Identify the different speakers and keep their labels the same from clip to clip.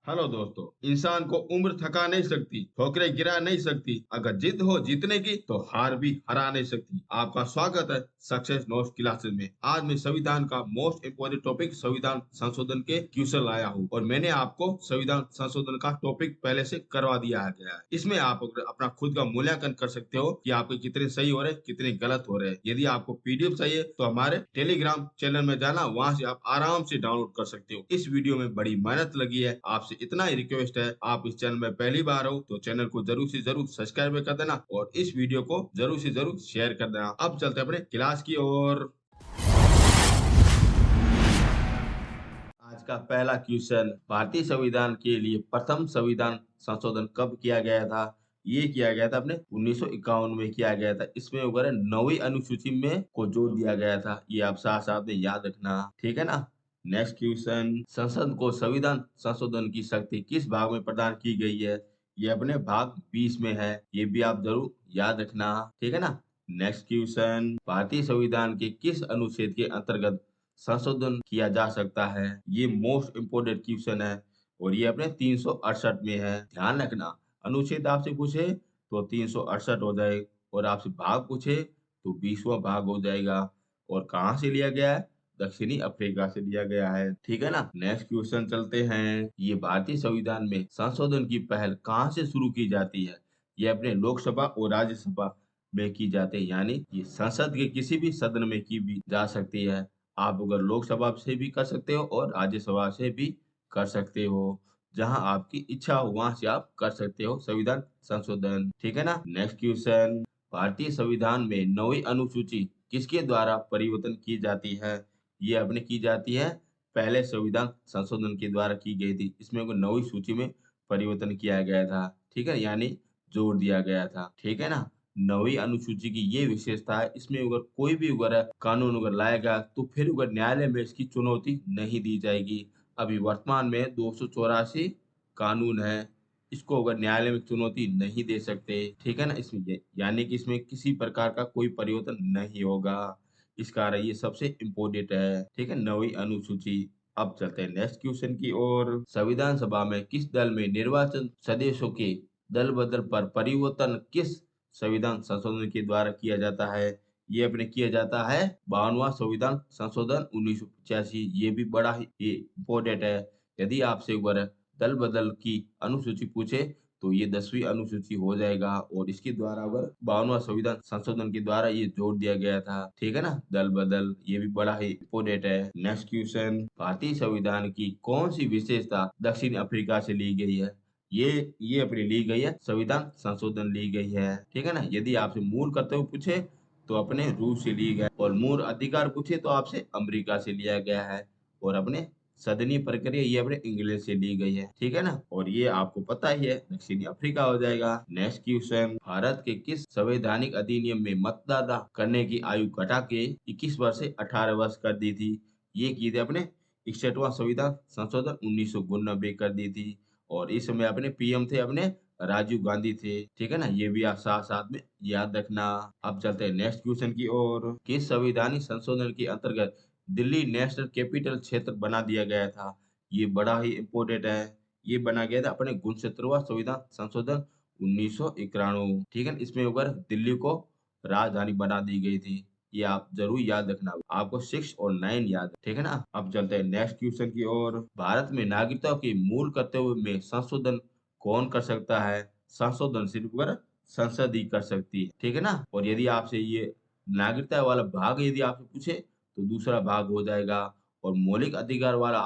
Speaker 1: Hello दोस्तों। इंसान को उम्र थका नहीं सकती, ठोकरें गिरा नहीं सकती, अगर जिद हो जीतने की तो हार भी हरा नहीं सकती। आपका स्वागत है सक्सेस नोट्स क्लासेस में। आज मैं संविधान का मोस्ट इम्पोर्टेंट टॉपिक संविधान संशोधन के क्वेश्चन लाया हूँ और मैंने आपको संविधान संशोधन का टॉपिक पहले से करवा दिया गया है। इसमें आप अपना खुद का मूल्यांकन कर सकते हो कि आपके कितने सही हो रहे कितने गलत हो रहे हैं। यदि आपको पीडीएफ चाहिए तो हमारे टेलीग्राम चैनल में जाना, वहां से आप आराम से डाउनलोड कर सकते हो। इस वीडियो में बड़ी मेहनत लगी है, आपसे इतना ही रिक्वेस्ट है, आप इस चैनल में पहली बार हो तो चैनल को जरूर से जरूर सब्सक्राइब कर देना और इस वीडियो को जरूर से जरूर शेयर कर देना। अब चलते हैं अपने क्लास की ओर। आज का पहला क्वेश्चन, भारतीय संविधान के लिए प्रथम संविधान संशोधन कब किया गया था? ये किया गया था अपने 1951 में किया गया था। इसमें वगैरह 9वीं अनुसूची में को जोड़ दिया गया था। ये आप साथ साथ में याद रखना, ठीक है ना। नेक्स्ट क्वेश्चन, संसद को संविधान संशोधन की शक्ति किस भाग में प्रदान की गई है? ये अपने भाग 20 में है। ये भी आप जरूर याद रखना, ठीक है ना। नेक्स्ट क्वेश्चन, भारतीय संविधान के किस अनुच्छेद के अंतर्गत संशोधन किया जा सकता है? ये मोस्ट इम्पोर्टेंट क्वेश्चन है और ये अपने 368 में है। ध्यान रखना, अनुच्छेद आपसे पूछे तो 368 हो जाए और आपसे भाग पूछे तो 20वां भाग हो जाएगा। और कहाँ से लिया गया है? दक्षिणी अफ्रीका से लिया गया है, ठीक है ना। नेक्स्ट क्वेश्चन चलते हैं, ये भारतीय संविधान में संशोधन की पहल कहाँ से शुरू की जाती है? ये अपने लोकसभा और राज्यसभा में की जाती है, यानी ये संसद के किसी भी सदन में की भी जा सकती है। आप अगर लोकसभा से भी कर सकते हो और राज्यसभा से भी कर सकते हो। जहां आपकी इच्छा हो वहां से आप कर सकते हो संविधान संशोधन, ठीक है ना। नेक्स्ट क्वेश्चन, भारतीय संविधान में 9वीं अनुसूची किसके द्वारा परिवर्तन की जाती है? ये अपने की जाती है पहले संविधान संशोधन के द्वारा की गई थी। इसमें को 9वीं सूची में परिवर्तन किया गया था, ठीक है, यानी जोड़ दिया गया था, ठीक है ना। 9वीं अनुसूची की ये विशेषता है, इसमें अगर कोई भी अगर कानून अगर लाएगा तो फिर अगर न्यायालय में इसकी चुनौती नहीं दी जाएगी। अभी वर्तमान में 284 कानून है, इसको अगर न्यायालय में चुनौती नहीं दे सकते, ठीक है ना। इसमें यानी कि इसमें किसी प्रकार का कोई परिवर्तन नहीं होगा। इस कारण ये सबसे इम्पोर्टेंट है, ठीक है, 9वीं अनुसूची। अब चलते हैं नेक्स्ट क्वेश्चन की ओर। संविधान सभा में किस दल में निर्वाचन सदस्यों के दल बदल पर परिवर्तन किस संविधान संशोधन के द्वारा किया जाता है? ये अपने किया जाता है 52वां संविधान संशोधन 1985। ये भी बड़ा ही इम्पोर्टेंट है। यदि आपसे एक बार दल बदल की अनुसूची पूछे तो ये 10वीं अनुसूची हो जाएगा और इसके द्वारा अगर 52वां संविधान संशोधन के द्वारा ये जोड़ दिया गया था, ठीक है ना, दल बदल। ये भी बड़ा ही इम्पोर्टेंट है। नेक्स्ट क्वेश्चन, भारतीय संविधान की कौन सी विशेषता दक्षिण अफ्रीका से ली गई है? ये अपनी ली गई है संविधान संशोधन ली गई है, ठीक है ना। यदि आपसे मूल कर्तव्य पूछे तो अपने रूस से ली गया और मूल अधिकार पूछे तो आपसे अमेरिका से लिया गया है और अपने सदनी प्रक्रिया ये अपने इंग्लैंड से ली गई है, ठीक है ना। और ये आपको पता ही है दक्षिणी अफ्रीका हो जाएगा। नेक्स्ट क्वेश्चन, भारत के किस संवैधानिक अधिनियम में मतदाता करने की आयु घटा के 21 वर्ष से 18 वर्ष कर दी थी? ये की थी अपने 61वां संविधान संशोधन 1992 कर दी थी और इस समय अपने पीएम थे अपने राजीव गांधी थे, ठीक है ना। ये भी आप साथ साथ में याद रखना। अब चलते हैं नेक्स्ट क्वेश्चन की ओर। किस संवैधानिक संशोधन के अंतर्गत दिल्ली नेशनल कैपिटल क्षेत्र बना दिया गया था? ये बड़ा ही इम्पोर्टेंट है। ये बना गया था अपने 69वां संविधान संशोधन 1991, ठीक है। इसमें अगर दिल्ली को राजधानी बना दी गई थी। ये आप जरूर याद रखना, आपको 6 और 9 याद, ठीक है ना। अब चलते हैं नेक्स्ट क्वेश्चन की ओर। भारत में नागरिकता के मूल कर्तव्य में संशोधन कौन कर सकता है? संशोधन सिर्फ अगर संसद ही कर सकती है, ठीक है ना। और यदि आपसे ये नागरिकता वाला भाग यदि आपसे पूछे तो दूसरा भाग हो जाएगा और मौलिक अधिकार वाला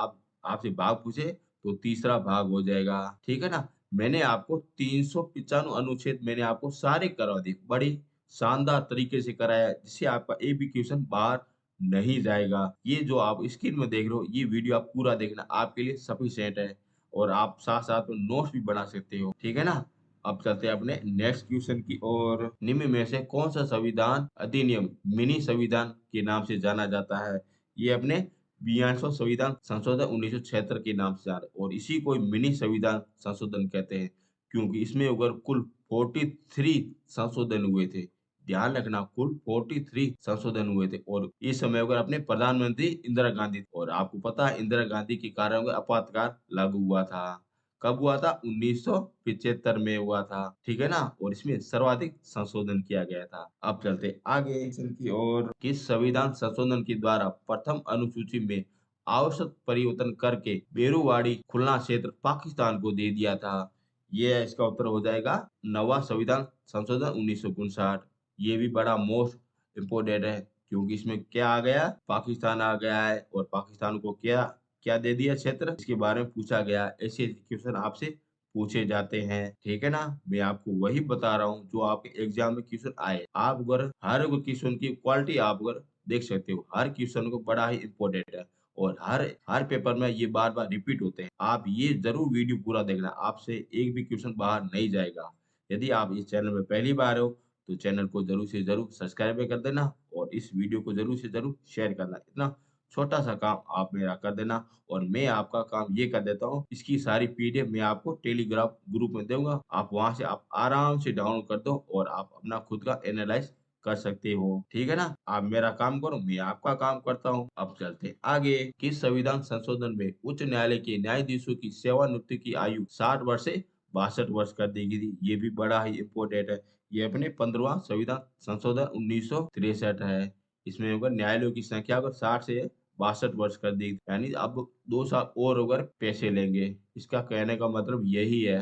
Speaker 1: आपसे भाग पूछे तो तीसरा भाग हो जाएगा, ठीक है ना। मैंने आपको 395 अनुच्छेद मैंने आपको सारे करवा दिए, बड़ी शानदार तरीके से कराया है, जिससे आपका एक भी क्वेश्चन बाहर नहीं जाएगा। ये जो आप स्क्रीन में देख रहे हो ये वीडियो आप पूरा देखना, आपके लिए सफिशिएंट है और आप साथ साथ में नोट्स भी बना सकते हो, ठीक है ना। अब चलते हैं अपने नेक्स्ट क्वेश्चन की ओर। निम्न में से कौन सा संविधान अधिनियम मिनी संविधान के नाम से जाना जाता है? ये अपने 42वां संविधान संशोधन 1976 के नाम से जाना और इसी को मिनी संविधान संशोधन कहते हैं, क्योंकि इसमें अगर कुल 43 संशोधन हुए थे। ध्यान रखना, कुल 43 संशोधन हुए थे और इस समय अगर अपने प्रधानमंत्री इंदिरा गांधी और आपको पता है इंदिरा गांधी के कारण अगर आपातकाल लागू हुआ था। कब हुआ था? 1975 में हुआ था, ठीक है ना? और इसमें सर्वाधिक संशोधन किया गया था। अब चलते आगे क्वेश्चन की ओर। किस संविधान संशोधन के द्वारा प्रथम अनुसूची में आवश्यक परिवर्तन करके बेरुवाड़ी खुलना क्षेत्र पाकिस्तान को दे दिया था? ये इसका उत्तर हो जाएगा नवा संविधान संशोधन 1959। ये भी बड़ा मोस्ट इम्पोर्टेंट है, क्योंकि इसमें क्या आ गया? पाकिस्तान आ गया है, और पाकिस्तान को क्या क्या दे दिया क्षेत्र, इसके बारे में पूछा गया। ऐसे क्वेश्चन आपसे पूछे जाते हैं, ठीक है ना? मैं आपको वही बता रहा हूँ जो आपके एग्जाम में क्वेश्चन आए। आप अगर हर क्वेश्चन की क्वालिटी आप अगर देख सकते हो, हर क्वेश्चन को बड़ा ही इम्पोर्टेंट है, और हर हर पेपर में ये बार बार रिपीट होते हैं। आप ये जरूर वीडियो पूरा देखना, आपसे एक भी क्वेश्चन बाहर नहीं जाएगा। यदि आप इस चैनल में पहली बार हो तो चैनल को जरूर से जरूर सब्सक्राइब कर देना, और इस वीडियो को जरूर से जरूर शेयर करना। इतना छोटा सा काम आप मेरा कर देना, और मैं आपका काम ये कर देता हूँ, इसकी सारी पीडीएफ मैं आपको टेलीग्राम ग्रुप में दूंगा। आप वहां से आप आराम से डाउनलोड कर दो, और आप अपना खुद का एनालाइज कर सकते हो, ठीक है ना? आप मेरा काम करो, मैं आपका काम करता हूँ। अब चलते हैं आगे। किस संविधान संशोधन में उच्च न्यायालय के न्यायाधीशों की सेवानिवृत्ति की आयु 60 वर्ष से 62 वर्ष कर दी गई थी? ये भी बड़ा ही इम्पोर्टेंट है। ये अपने 15वां संविधान संशोधन 1963 है। इसमें अगर न्यायालयों की संख्या अगर 60 से 62 वर्ष कर दी, यानी अब 2 साल और अगर पैसे लेंगे। इसका कहने का मतलब यही है,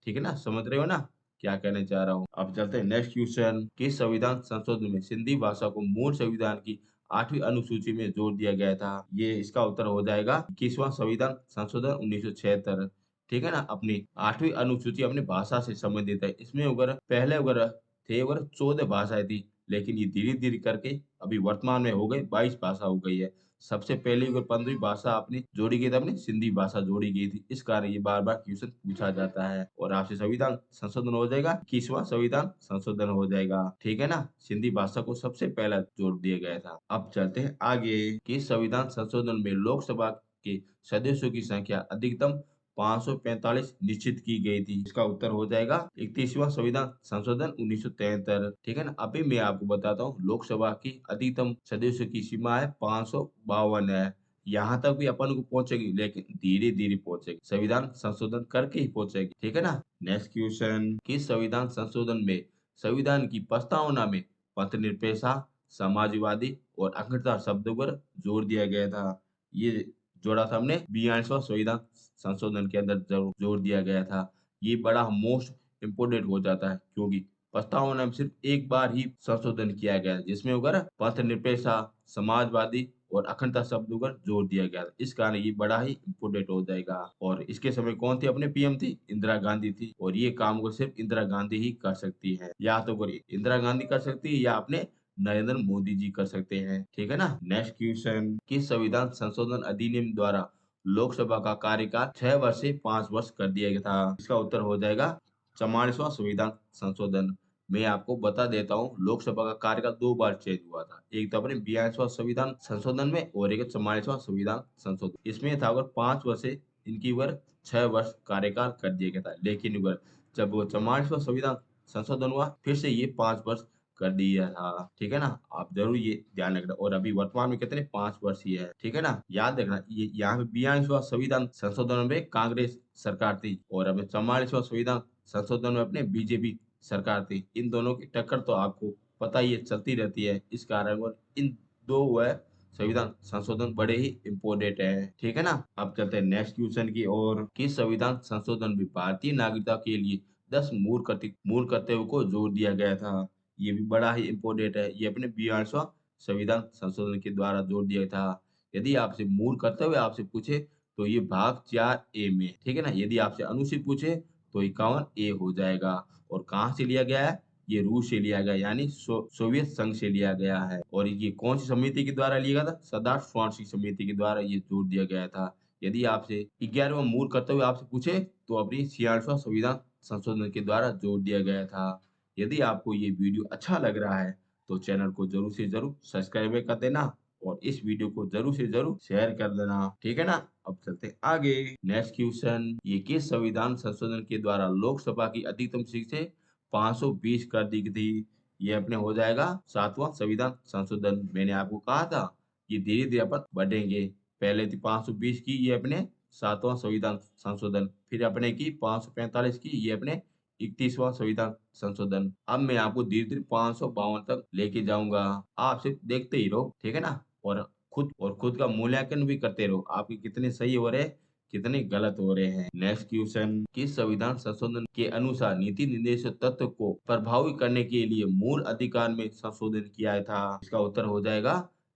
Speaker 1: ठीक है ना? समझ रहे हो ना क्या कहना चाह रहा हूँ? अब चलते हैं नेक्स्ट क्वेश्चन। किस संविधान संशोधन में सिंधी भाषा को मूल संविधान की 8वीं अनुसूची में जोड़ दिया गया था? ये इसका उत्तर हो जाएगा 21वां संविधान संशोधन 1976, ठीक है ना? अपनी 8वीं अनुसूची अपनी भाषा से संबंधित है। इसमें अगर पहले अगर थे अगर 14 भाषाएं थी, लेकिन ये धीरे धीरे करके अभी वर्तमान में हो गई 22 भाषा हो गई है। सबसे पहले अगर 15वीं भाषा अपनी जोड़ी गई थी, अपनी सिंधी भाषा जोड़ी गई थी। इस कारण ये बार बार क्वेश्चन पूछा जाता है, और आपसे संविधान संशोधन हो जाएगा, 21वां संविधान संशोधन हो जाएगा, ठीक है ना? सिंधी भाषा को सबसे पहला जोड़ दिया गया था। अब चलते हैं आगे। किस संविधान संशोधन में लोकसभा के सदस्यों की संख्या अधिकतम 545 निश्चित की गई थी? इसका उत्तर हो जाएगा 31वां संविधान संशोधन 1973, ठीक है ना? अभी मैं आपको बताता हूँ, लोकसभा की अधिकतम सदस्यों की सीमा है 552 है। यहाँ तक भी अपन को पहुंचेगी, लेकिन धीरे धीरे पहुंचेगी, संविधान संशोधन करके ही पहुंचेगी, ठीक है ना? Next question. किस संविधान संशोधन में संविधान की प्रस्तावना में पथनिरपेक्षा, समाजवादी और अखंडता शब्दों पर जोर दिया गया था? ये जोड़ा था हमने 42वां संविधान संशोधन के अंदर जोर दिया गया था। ये बड़ा मोस्ट इम्पोर्टेंट हो जाता है, क्योंकि प्रस्तावना में सिर्फ एक बार ही संशोधन किया गया है, जिसमें अगर पथ निरपेक्षा, समाजवादी और अखंडता शब्दों पर जोर दिया गया था। इस कारण ये बड़ा ही इम्पोर्टेंट हो जाएगा। और इसके समय कौन थी अपने पीएम थी? इंदिरा गांधी थी, और ये काम को सिर्फ इंदिरा गांधी ही कर सकती है। या तो करिए इंदिरा गांधी कर सकती है, या अपने नरेंद्र मोदी जी कर सकते हैं, ठीक है ना? Next question. किस संविधान संशोधन अधिनियम द्वारा लोकसभा का कार्यकाल 6 वर्ष से 5 वर्ष कर दिया गया था? इसका उत्तर हो जाएगा 44वां संविधान संशोधन। मैं आपको बता देता हूँ, लोकसभा का कार्यकाल 2 बार चेंज हुआ था। एक तो अपने 42वां संविधान संशोधन में, और एक 44वां संविधान संशोधन। इसमें था अगर 5 वर्ष से इनकी वर्ष 6 वर्ष कार्यकाल कर दिया गया था, लेकिन अगर जब वो 44वां संविधान संशोधन हुआ, फिर से ये 5 वर्ष कर दिया था, ठीक है ना? आप जरूर ये ध्यान रखना। और अभी वर्तमान में कितने 5 वर्ष ही है, ठीक है ना? याद रखना, ये यहाँ पे 42वां संविधान संशोधन में कांग्रेस सरकार थी, और अभी 44वां संविधान संशोधन में अपने बीजेपी सरकार थी। इन दोनों की टक्कर तो आपको पता ही है, चलती रहती है। इस कारण और इन दो वह संविधान संशोधन बड़े ही इम्पोर्टेंट है, ठीक है ना? अब चलते हैं नेक्स्ट क्वेश्चन की ओर। किस संविधान संशोधन में भारतीय नागरिकता के लिए 10 मूल कर्तव्यों को जोड़ दिया गया था? ये भी बड़ा ही इम्पोर्टेंट है। ये अपने 42वां संविधान संशोधन के द्वारा जोड़ दिया था। यदि आपसे मूल कर्तव्य आपसे पूछे तो ये भाग 4 ए में, ठीक है ना? यदि आपसे अनुच्छेद पूछे तो 51 ए हो जाएगा। और कहाँ से लिया गया है? ये रूस से लिया गया, यानी सोवियत संघ से लिया गया है। और ये कौन सी समिति के द्वारा लिया गया था? सदार्थ स्वार्सी समिति के द्वारा ये जोड़ दिया गया था। यदि आपसे 11वां मूल कर्तव्य आपसे पूछे तो अपनी 46वां संविधान संशोधन के द्वारा जोड़ दिया गया था। यदि आपको ये वीडियो अच्छा लग रहा है तो चैनल को जरूर से जरूर सब्सक्राइब कर देना, और इस वीडियो को जरूर से जरूर शेयर कर देना, ठीक है ना? अब चलते हैं आगे। Next question. ये किस संविधान संशोधन के द्वारा लोकसभा की अधिकतम सीट से 520 कर दी गई थी? ये अपने हो जाएगा 7वां संविधान संशोधन। मैंने आपको कहा था ये धीरे धीरे अपन बढ़ेंगे। पहले थी 520 की, ये अपने 7वां संविधान संशोधन, फिर अपने की 545 की, ये अपने 31वां संविधान संशोधन। अब मैं आपको धीरे-धीरे 552 तक लेके जाऊँगा। आप सिर्फ देखते ही रहो, ठीक है ना? और खुद का मूल्यांकन भी करते रहो, आपके कितने सही हो रहे हैं, कितने गलत हो रहे हैं। नेक्स्ट क्वेश्चन, किस संविधान संशोधन के अनुसार नीति निर्देशक तत्व को प्रभावी करने के लिए मूल अधिकार में संशोधन किया था? इसका उत्तर हो जाएगा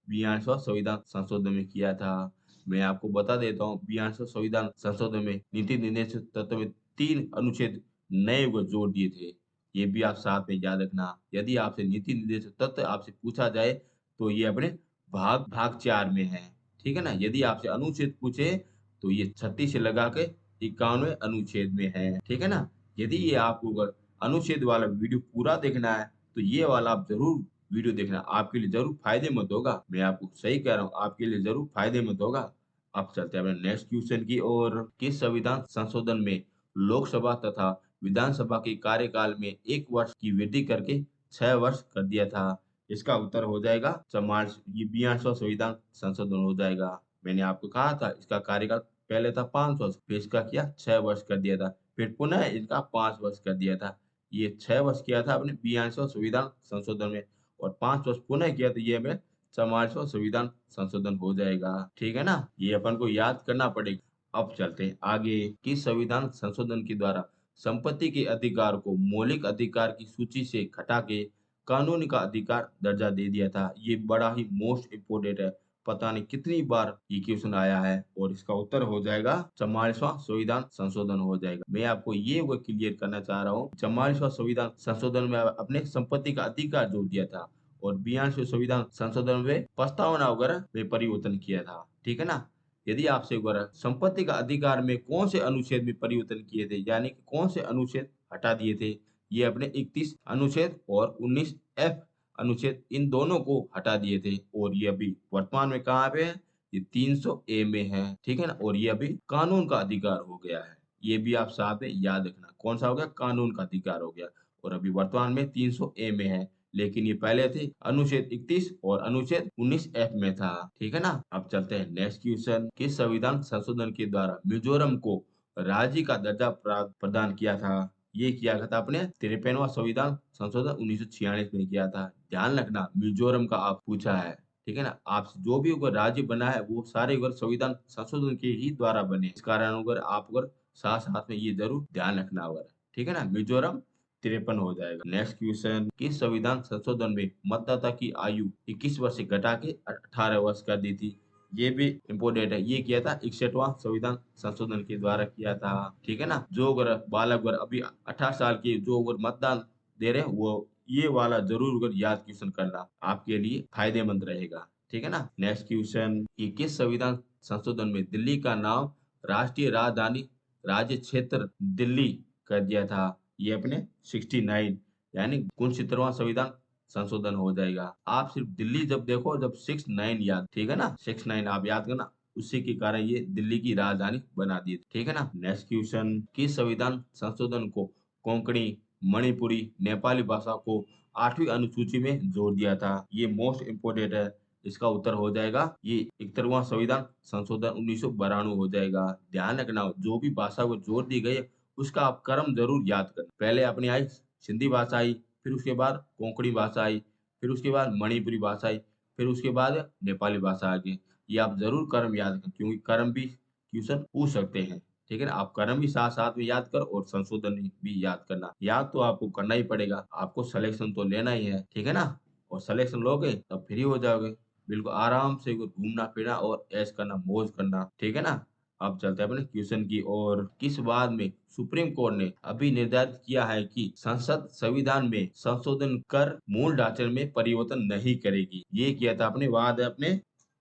Speaker 1: 42वां संविधान संशोधन में किया था। मैं आपको बता देता हूँ 42वां संविधान संशोधन में नीति निर्देशक तत्व में 3 अनुच्छेद नए को जोड़ दिए थे। ये भी आप साथ में याद रखना। यदि आपसे नीति निर्देशक तत्व आपसे पूछा जाए तो ये अपने भाग भाग 4 में है। ठीक है ना? यदि आपसे अनुच्छेद पूछे तो ये 36 से लगा के 91वें अनुच्छेद में है। ठीक है ना? यदि ये आपको अगर अनुच्छेद वाला वीडियो पूरा देखना है तो ये वाला आप ज़रूर वीडियो देखना, आपके लिए ज़रूर फ़ायदेमंद होगा। मैं आपको सही कह रहा हूँ, आपके लिए ज़रूर फ़ायदेमंद होगा। अब चलते हैं अपने नेक्स्ट क्वेश्चन की ओर। किस संविधान संशोधन में लोकसभा तथा विधानसभा के कार्यकाल में 1 वर्ष की वृद्धि करके 6 वर्ष कर दिया था? इसका उत्तर हो जाएगा 42वां संविधान संशोधन हो जाएगा। मैंने आपको कहा था इसका कार्यकाल पहले था 5 वर्ष, फिर इसका किया 6 वर्ष कर दिया था, फिर पुनः इसका 5 वर्ष कर दिया था। ये 6 वर्ष किया था आपने 42वां संविधान संशोधन में, और 5 वर्ष पुनः किया तो ये हमें 44वां संविधान संशोधन हो जाएगा। ठीक है ना? ये अपन को याद करना पड़ेगा। अब चलते हैं आगे। किस संविधान संशोधन के द्वारा संपत्ति के अधिकार को मौलिक अधिकार की सूची से घटा के कानून का अधिकार दर्जा दे दिया था? ये बड़ा ही मोस्ट इम्पोर्टेंट है। पता नहीं कितनी बार ये क्वेश्चन आया है, और इसका उत्तर हो जाएगा 44वां संविधान संशोधन हो जाएगा। मैं आपको ये वो क्लियर करना चाह रहा हूँ, 44वां संविधान संशोधन में अपने संपत्ति का अधिकार जोड़ दिया था, और 42वें संविधान संशोधन में प्रस्तावना वगैरह में परिवर्तन किया था। ठीक है ना? यदि आपसे वगैरह संपत्ति का अधिकार में कौन से अनुच्छेद में परिवर्तन किए थे, यानी कि कौन से अनुच्छेद हटा दिए थे, ये अपने 31 अनुच्छेद और 19 एफ अनुच्छेद, इन दोनों को हटा दिए थे, और ये अभी वर्तमान में कहाँ पे है? ये 300 ए में है। ठीक है ना? और ये अभी कानून का अधिकार हो गया है। ये भी आप साथ में याद रखना, कौन सा हो गया? कानून का अधिकार हो गया, और अभी वर्तमान में 300 ए में है। लेकिन ये पहले थे अनुच्छेद 31 और अनुच्छेद 19 एफ में था। ठीक है ना? अब चलते हैं नेक्स्ट क्वेश्चन। किस संविधान संशोधन के द्वारा मिजोरम को राज्य का दर्जा प्रदान किया था? ये किया था आपने 53वां संविधान संशोधन 1946 में किया था। ध्यान रखना, मिजोरम का आप पूछा है। ठीक है ना? आप जो भी अगर राज्य बना है वो सारे अगर संविधान संशोधन के ही द्वारा बने। इस कारण अगर आप अगर साथ साथ में ये जरूर ध्यान रखना होगा। ठीक है ना? मिजोरम 53 हो जाएगा। नेक्स्ट क्वेश्चन, किस संविधान संशोधन में मतदाता की आयु 21 वर्ष से घटा के 18 वर्ष कर दी थी? ये भी इम्पोर्टेंट है। ये किया था 61वां संविधान संशोधन के द्वारा किया था। ठीक है ना? जो अगर बालक अगर अभी 18 साल के जो अगर मतदान दे रहे हैं, वो ये वाला जरूर अगर याद क्वेश्चन करना, आपके लिए फायदेमंद रहेगा। ठीक है ना? नेक्स्ट क्वेश्चन, कि किस संविधान संशोधन में दिल्ली का नाम राष्ट्रीय राजधानी राज्य क्षेत्र दिल्ली कर दिया था? ये अपने 69 यानी 69वां संविधान संशोधन हो जाएगा। आप सिर्फ दिल्ली जब देखो, जब 69 याद, ठीक है ना? 69 आप याद करना, उसी के कारण ये दिल्ली की राजधानी बना दी। ठीक है ना? नेक्स्ट क्वेश्चन, किस संविधान संशोधन को कोंकणी, मणिपुरी, नेपाली भाषा को 8वीं अनुसूची में जोड़ दिया था? ये मोस्ट इम्पोर्टेंट है। इसका उत्तर हो जाएगा ये 71वां संविधान संशोधन 1992 हो जाएगा। ध्यान रखना, जो भी भाषा को जोड़ दी गई है उसका आप क्रम जरूर याद करना। पहले अपनी आई सिंधी भाषा आई, फिर उसके बाद कोंकणी भाषा आई, फिर उसके बाद मणिपुरी भाषा आई, फिर उसके बाद नेपाली भाषा आ गई। ये आप जरूर क्रम याद करें, क्योंकि क्रम भी क्वेश्चन पूछ सकते हैं। ठीक है ना? आप क्रम भी साथ साथ में याद करो, और संशोधन भी याद करना। याद तो आपको करना ही पड़ेगा, आपको सिलेक्शन तो लेना ही है। ठीक है ना? और सिलेक्शन लोगे तब फ्री हो जाओगे, बिल्कुल आराम से घूमना फिरना और ऐश करना, मौज करना। ठीक है ना? अब चलते हैं अपने क्वेश्चन की ओर। किस बात में सुप्रीम कोर्ट ने अभी निर्धारित किया है कि संसद संविधान में संशोधन कर मूल ढांचे में परिवर्तन नहीं करेगी? ये किया था अपने वाद है अपने,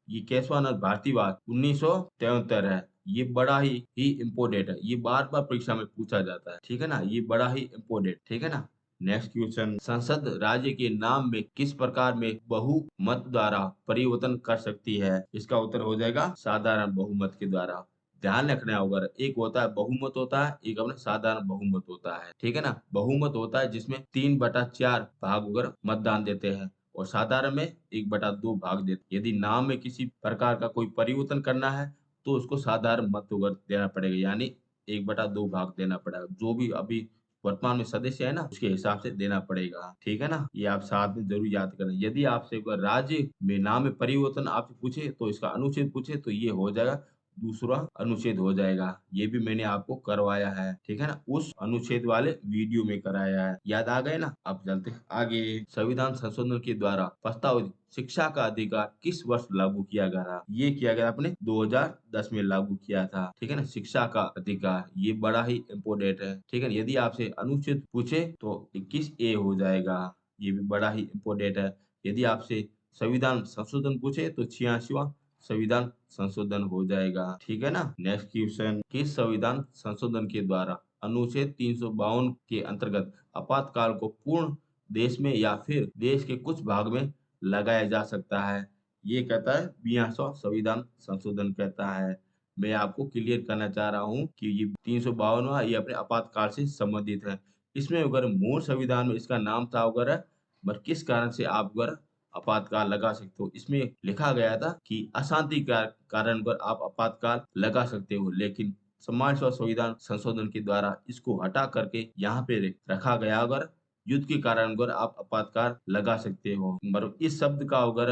Speaker 1: ये केशवानंद भारती वाद 1973 है। ये बड़ा ही इम्पोर्टेंट है, ये बार बार परीक्षा में पूछा जाता है। ठीक है ना? ये बड़ा ही इम्पोर्टेंट। ठीक है ना? नेक्स्ट क्वेश्चन, संसद राज्य के नाम में किस प्रकार में बहुमत द्वारा परिवर्तन कर सकती है? इसका उत्तर हो जाएगा साधारण बहुमत के द्वारा। ध्यान रखना होगा, एक होता है बहुमत होता है, एक अपना साधारण बहुमत होता है। ठीक है ना? बहुमत होता है जिसमें 3/4 भाग अगर मतदान देते हैं, और साधारण में 1/2 भाग देते। यदि नाम में किसी प्रकार का कोई परिवर्तन करना है, तो उसको साधारण मत वगैरह देना पड़ेगा, यानी 1/2 भाग देना पड़ेगा। जो भी अभी वर्तमान में सदस्य है ना, उसके हिसाब से देना पड़ेगा। ठीक है ना? ये आप साथ में ज़रूर याद करें। यदि आपसे कोई राज्य में नाम में परिवर्तन आपसे पूछे, तो इसका अनुच्छेद पूछे, तो ये हो जाएगा दूसरा अनुच्छेद हो जाएगा। ये भी मैंने आपको करवाया है, ठीक है ना? उस अनुच्छेद वाले वीडियो में कराया है। याद आ गए ना? अब चलते हैं आगे। संविधान संशोधन के द्वारा प्रस्तावित शिक्षा का अधिकार किस वर्ष लागू किया गया था? ये किया गया आपने 2010 में लागू किया था, ठीक है ना? शिक्षा का अधिकार, ये बड़ा ही इम्पोर्टेंट है, ठीक है? यदि आपसे अनुच्छेद पूछे तो 21A हो जाएगा, ये भी बड़ा ही इम्पोर्टेंट है। यदि आपसे संविधान संशोधन पूछे तो 86वां संविधान संशोधन हो जाएगा, ठीक है ना? नेक्स्ट क्वेश्चन, किस संविधान संशोधन के द्वारा अनुच्छेद 352 के अंतर्गत आपातकाल को पूर्ण देश में या फिर देश के कुछ भाग में लगाया जा सकता है? ये कहता है 42वां संविधान संशोधन कहता है। मैं आपको क्लियर करना चाह रहा हूँ कि ये 352वां ये अपने आपातकाल से संबंधित है। इसमें अगर मूल संविधान में इसका नाम था वगैरह, बट किस कारण से आप अगर आपातकाल लगा सकते हो, इसमें लिखा गया था कि अशांति का कारण पर आप आपातकाल लगा सकते हो, लेकिन समाज और संविधान संशोधन के द्वारा इसको हटा करके यहाँ पे रखा गया अगर युद्ध के कारण अगर आप आपातकाल लगा सकते हो। मतलब इस शब्द का अगर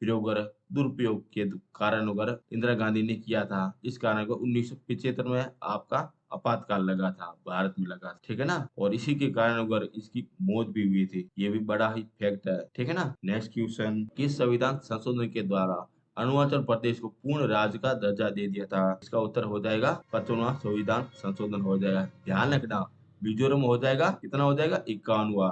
Speaker 1: प्रयोग अगर दुरुपयोग के कारण अगर इंदिरा गांधी ने किया था, इस कारण को 1975 में आपका आपातकाल लगा था, भारत में लगा था, ठीक है ना? और इसी के कारण अगर इसकी मौत भी हुई थी, ये भी बड़ा ही फैक्ट है, ठीक है ना? नेक्स्ट क्वेश्चन, किस संविधान संशोधन के द्वारा अरुणाचल प्रदेश को पूर्ण राज्य का दर्जा दे दिया था? इसका उत्तर हो जाएगा 55वां संविधान संशोधन हो जाएगा। ध्यान रखना, मिजोरम हो जाएगा, कितना हो जाएगा 51वां,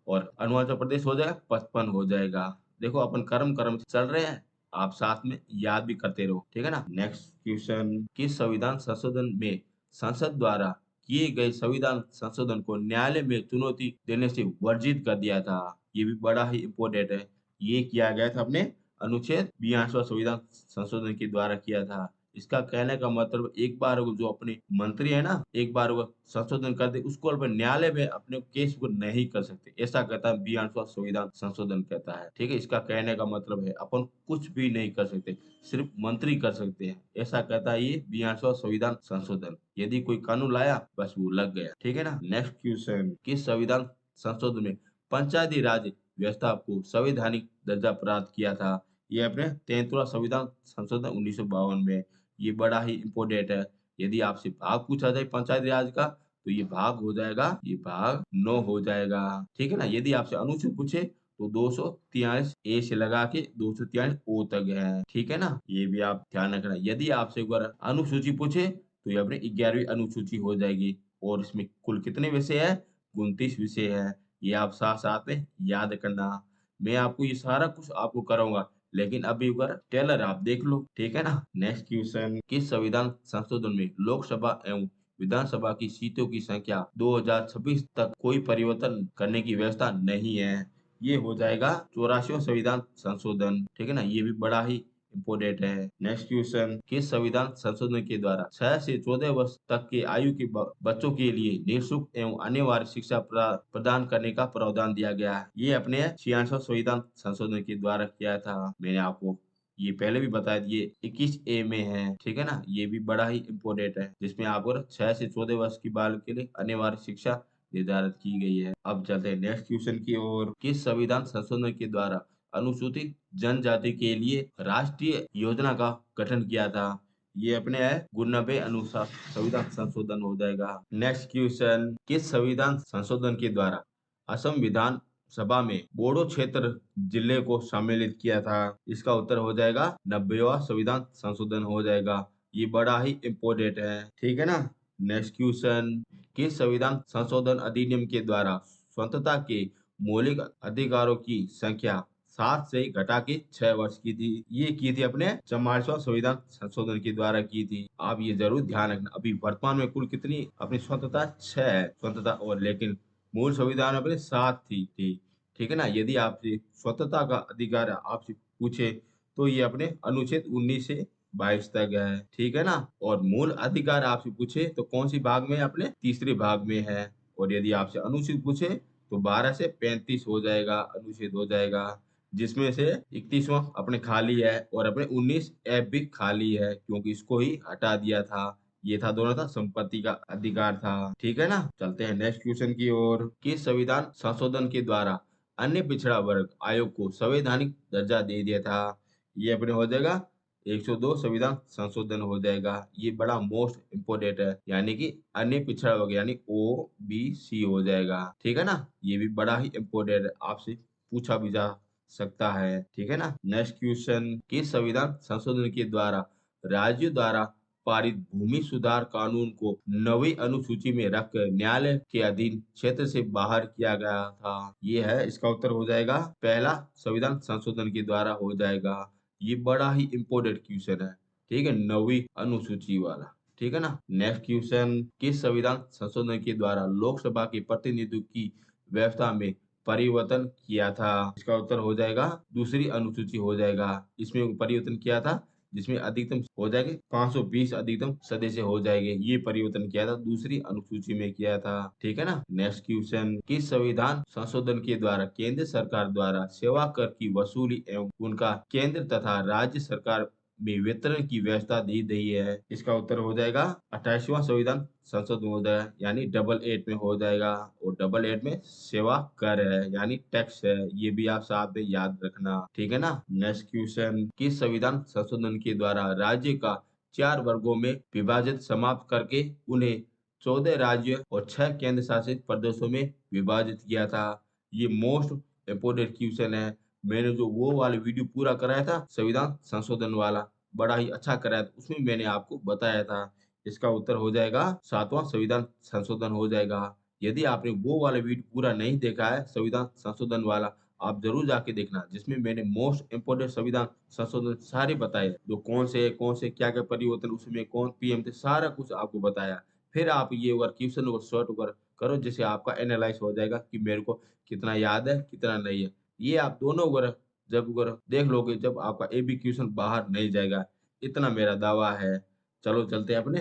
Speaker 1: और अरुणाचल प्रदेश हो जाएगा 55 हो जाएगा। देखो अपन कर्म कर्म से चल रहे हैं, आप साथ में याद भी करते रहो, ठीक है ना? नेक्स्ट क्वेश्चन, किस संविधान संशोधन में संसद द्वारा किए गए संविधान संशोधन को न्यायालय में चुनौती देने से वर्जित कर दिया था? ये भी बड़ा ही इम्पोर्टेंट है। ये किया गया था अपने अनुच्छेद 42वां संविधान संशोधन के द्वारा किया था। इसका कहने का मतलब एक बार वो जो अपने मंत्री है ना, एक बार वो संशोधन कर दे, उसको अपन न्यायालय में अपने केस को नहीं कर सकते, ऐसा कहता है 42वां संविधान संशोधन कहता है, ठीक है? इसका कहने का मतलब है अपन कुछ भी नहीं कर सकते, सिर्फ मंत्री कर सकते हैं, ऐसा कहता है ये 42वां संविधान संशोधन। यदि कोई कानून लाया बस वो लग गया, ठीक है ना? नेक्स्ट क्वेश्चन, किस संविधान संशोधन में पंचायती राज व्यवस्था को संवैधानिक दर्जा प्राप्त किया था? ये अपने 33वां संविधान संशोधन 1952 में। ये बड़ा ही इम्पोर्टेंट है। यदि आपसे भाग पूछा जाए पंचायती राज का, तो ये भाग हो जाएगा, ये भाग 9 हो जाएगा, ठीक है ना? यदि आपसे अनुच्छेद पूछे तो 243 ए से लगा के 243 ओ तक है, ठीक है ना? ये भी आप ध्यान रखना। यदि आपसे एक बार अनुसूची पूछे तो ये अपनी 11वीं अनुसूची हो जाएगी, और इसमें कुल कितने विषय है? 29 विषय है। ये आप साथ साथ में याद करना। मैं आपको ये सारा कुछ आपको कराऊंगा, लेकिन अभी अगर टेलर आप देख लो, ठीक है ना? नेक्स्ट क्वेश्चन, किस संविधान संशोधन में लोकसभा एवं विधानसभा की सीटों की संख्या 2026 तक कोई परिवर्तन करने की व्यवस्था नहीं है? ये हो जाएगा 84वां संविधान संशोधन, ठीक है ना? ये भी बड़ा ही इम्पोर्टेंट है। नेक्स्ट क्वेश्चन, किस संविधान संशोधन के द्वारा 6 से 14 वर्ष तक के आयु के बच्चों के लिए निःशुल्क एवं अनिवार्य शिक्षा प्रदान करने का प्रावधान दिया गया है? ये अपने 86वां संविधान संशोधन के द्वारा किया था। मैंने आपको ये पहले भी बताया, ये 21A में है, ठीक है ना? ये भी बड़ा ही इम्पोर्टेंट है, जिसमें आपको 6 से 14 वर्ष की बालक के लिए अनिवार्य शिक्षा निर्धारित की गई है। अब चलते हैं नेक्स्ट क्वेश्चन की ओर, किस संविधान संशोधन के द्वारा अनुसूचित जनजाति के लिए राष्ट्रीय योजना का गठन किया था? ये अपने है 90 अनुसार संविधान संशोधन हो जाएगा। नेक्स्ट क्वेश्चन, किस संविधान संशोधन के द्वारा असम विधान सभा में बोडो क्षेत्र जिले को सम्मिलित किया था? इसका उत्तर हो जाएगा 90वां संविधान संशोधन हो जाएगा। ये बड़ा ही इम्पोर्टेंट है, ठीक है ना? नेक्स्ट क्वेश्चन, किस संविधान संशोधन अधिनियम के द्वारा स्वतंत्रता के मौलिक अधिकारों की संख्या 7 से घटा के 6 वर्ष की थी? ये की थी अपने 44वां संविधान संशोधन के द्वारा की थी। आप ये जरूर ध्यान रखना। अभी वर्तमान में कुल कितनी अपनी स्वतंत्रता 6 है स्वतंत्रता, और लेकिन मूल संविधान में अपने 7 थी, ठीक है ना? यदि आपसे स्वतंत्रता का अधिकार आपसे पूछे तो ये अपने अनुच्छेद 19 से 22 तक है, ठीक है ना? और मूल अधिकार आपसे पूछे तो कौन सी भाग में है? अपने तीसरे भाग में है। और यदि आपसे अनुच्छेद पूछे तो 12 से 35 हो जाएगा, अनुच्छेद हो जाएगा। जिसमें से 31वां अपने खाली है और अपने 19F भी खाली है क्योंकि इसको ही हटा दिया था। ये था दोनों था संपत्ति का अधिकार था। ठीक है ना? चलते हैं नेक्स्ट क्वेश्चन की ओर। किस संविधान संशोधन के द्वारा अन्य पिछड़ा वर्ग आयोग को संवैधानिक दर्जा दे दिया था? ये अपने हो जाएगा 102 संविधान संशोधन हो जाएगा। ये बड़ा मोस्ट इम्पोर्टेंट है, यानी कि अन्य पिछड़ा वर्ग यानी OBC हो जाएगा। ठीक है ना? ये भी बड़ा ही इम्पोर्टेंट है, आपसे पूछा भी जा सकता है। ठीक है ना? नेक्स्ट क्वेश्चन, किस संविधान संशोधन के द्वारा राज्यों द्वारा पारित भूमि सुधार कानून को 9वीं अनुसूची में रखकर न्यायालय के अधीन क्षेत्र से बाहर किया गया था? ये है, इसका उत्तर हो जाएगा पहला संविधान संशोधन के द्वारा हो जाएगा। ये बड़ा ही इम्पोर्टेंट क्वेश्चन है। ठीक है, 9वीं अनुसूची वाला। ठीक है ना? नेक्स्ट क्वेश्चन, किस संविधान संशोधन के द्वारा लोकसभा के प्रतिनिधित्व की व्यवस्था में परिवर्तन किया था? इसका उत्तर हो जाएगा दूसरी अनुसूची हो जाएगा। इसमें परिवर्तन किया था जिसमें अधिकतम हो जाएंगे 520 अधिकतम सदस्य हो जाएंगे। ये परिवर्तन किया था दूसरी अनुसूची में किया था। ठीक है ना? नेक्स्ट क्वेश्चन, किस संविधान संशोधन के द्वारा केंद्र सरकार द्वारा सेवा कर की वसूली एवं उनका केंद्र तथा राज्य सरकार में वितरण की व्यवस्था दी गई है? इसका उत्तर हो जाएगा 28वां संविधान संशोधन हो जाएगा, यानी 88 में हो जाएगा। और 88 में सेवा कर है यानी टैक्स है। ये भी आप साथ में याद रखना। ठीक है ना? नेक्स्ट क्वेश्चन, किस संविधान संशोधन के द्वारा राज्य का 4 वर्गों में विभाजित समाप्त करके उन्हें 14 राज्य और 6 केंद्र शासित प्रदेशों में विभाजित किया था? ये मोस्ट इम्पोर्टेंट क्वेश्चन है। मैंने जो वो वाला वीडियो पूरा कराया था संविधान संशोधन वाला, बड़ा ही अच्छा कराया था, उसमें मैंने आपको बताया था। इसका उत्तर हो जाएगा 7वां संविधान संशोधन हो जाएगा। यदि आपने वो वाला वीडियो पूरा नहीं देखा है संविधान संशोधन वाला, आप जरूर जाके देखना, जिसमें मैंने मोस्ट इम्पोर्टेंट संविधान संशोधन सारे बताए, जो कौन से क्या क्या परिवर्तन, उसमें कौन PM थे, सारा कुछ आपको बताया। फिर आप ये अगर क्वेश्चन को सॉर्ट करो, जिससे आपका एनालाइज हो जाएगा कि मेरे को कितना याद है कितना नहीं है। ये आप दोनों अगर जब अगर देख लोगे, जब आपका AB क्वेश्चन बाहर नहीं जाएगा, इतना मेरा दावा है। चलो चलते हैं अपने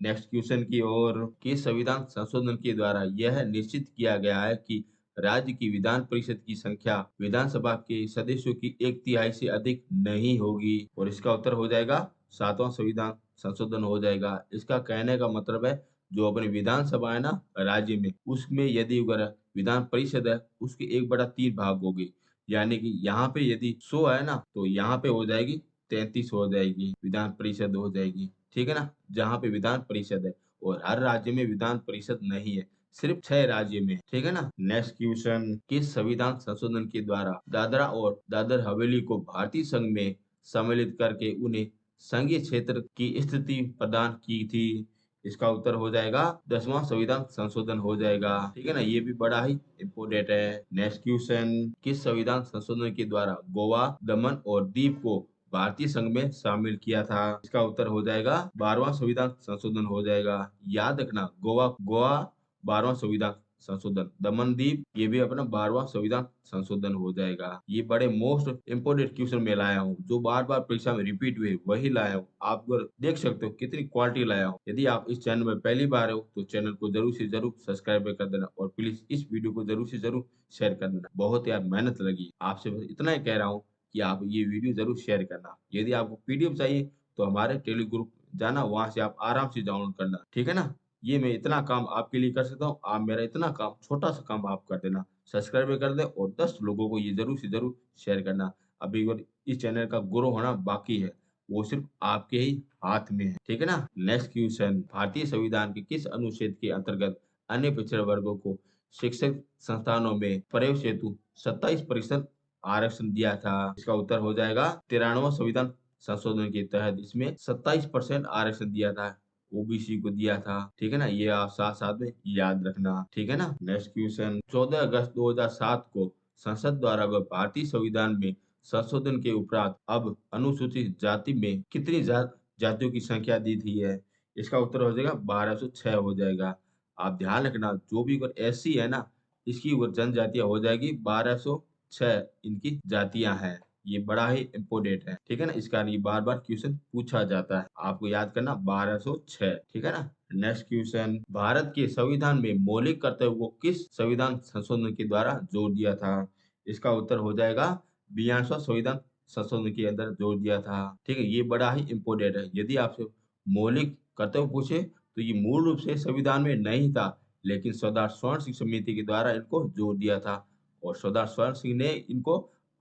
Speaker 1: नेक्स्ट क्वेश्चन की ओर। कि संविधान संशोधन के द्वारा यह निश्चित किया गया है कि राज्य की विधान परिषद की संख्या विधानसभा के सदस्यों की 1/3 से अधिक नहीं होगी? और इसका उत्तर हो जाएगा 7वां संविधान संशोधन हो जाएगा। इसका कहने का मतलब है, जो अपनी विधानसभा है ना राज्य में, उसमें यदि अगर विधान परिषद है उसके 1/3 भाग होगी। यानी कि यहाँ पे यदि 100 है ना, तो यहाँ पे हो जाएगी 33 हो जाएगी, विधान परिषद हो जाएगी। ठीक है ना? जहाँ पे विधान परिषद है, और हर राज्य में विधान परिषद नहीं है, सिर्फ 6 राज्य में। ठीक है ना? नेक्स्ट क्वेश्चन, किस संविधान संशोधन के द्वारा दादरा और दादर हवेली को भारतीय संघ में सम्मिलित करके उन्हें संघीय क्षेत्र की स्थिति प्रदान की थी? इसका उत्तर हो जाएगा 10वां संविधान संशोधन हो जाएगा। ठीक है ना? ये भी बड़ा ही इम्पोर्टेंट है। नेक्स्ट क्वेश्चन, किस संविधान संशोधन के द्वारा गोवा, दमन और दीव को भारतीय संघ में शामिल किया था? इसका उत्तर हो जाएगा 12वां संविधान संशोधन हो जाएगा। याद रखना, गोवा गोवा 12वां संविधान संशोधन, दमनदीप ये भी अपना 12वां संविधान संशोधन हो जाएगा। ये बड़े मोस्ट इम्पोर्टेंट क्वेश्चन मैं लाया हूँ, जो बार बार परीक्षा में रिपीट हुए, वही लाया हूँ। आप अगर देख सकते हो कितनी क्वालिटी लाया हूँ। यदि आप इस चैनल में पहली बार हो तो चैनल को जरूर से जरूर सब्सक्राइब कर देना, और प्लीज इस वीडियो को जरूर से जरूर शेयर कर देना। बहुत यार मेहनत लगी, आपसे बस इतना ही कह रहा हूँ कि आप ये वीडियो जरूर शेयर करना। यदि आपको PDF चाहिए तो हमारे टेली ग्रुप जाना, वहां से आप आराम से डाउनलोड करना। ठीक है ना? ये मैं इतना काम आपके लिए कर सकता हूँ, आप मेरा इतना काम, छोटा सा काम आप कर देना, सब्सक्राइब कर दे और 10 लोगों को ये जरूर से जरूर शेयर करना। अभी और इस चैनल का ग्रो होना बाकी है, वो सिर्फ आपके ही हाथ में है। ठीक है ना? नेक्स्ट क्वेश्चन, भारतीय संविधान के किस अनुच्छेद के अंतर्गत अन्य पिछड़े वर्गों को शिक्षक संस्थानों में प्रवेश हेतु 27% आरक्षण दिया था? इसका उत्तर हो जाएगा 93वां संविधान संशोधन के तहत इसमें 27% आरक्षण दिया था, OBC को दिया था। ठीक है ना? ये आप साथ साथ में याद रखना। ठीक है ना? नेक्स्ट क्वेश्चन, 14 अगस्त 2007 को संसद द्वारा भारतीय संविधान में संशोधन के उपरांत अब अनुसूचित जाति में कितनी जातियों की संख्या दी थी है? इसका उत्तर हो जाएगा 1206 हो जाएगा। आप ध्यान रखना, जो भी अगर SC है ना, इसकी जनजातियां हो जाएगी 1206, इनकी जातियां हैं। ये बड़ा ही इम्पोर्टेंट है। ठीक है ना? इस कारण ये बार बार क्वेश्चन पूछा जाता है, आपको याद करना 1206। ठीक है ना? नेक्स्ट क्वेश्चन, भारत के संविधान में मौलिक कर्तव्य को किस संविधान संशोधन के द्वारा जोड़ दिया था? इसका उत्तर हो जाएगा 42वां संविधान संशोधन के अंदर जोड़ दिया था। ठीक है, ये बड़ा ही इम्पोर्टेंट है। यदि आपसे मौलिक कर्तव्य पूछे तो ये मूल रूप से संविधान में नहीं था, लेकिन सरदार स्वर्ण सिंह समिति के द्वारा इनको जोड़ दिया था और सरदार स्वर्ण सिंह ने इनको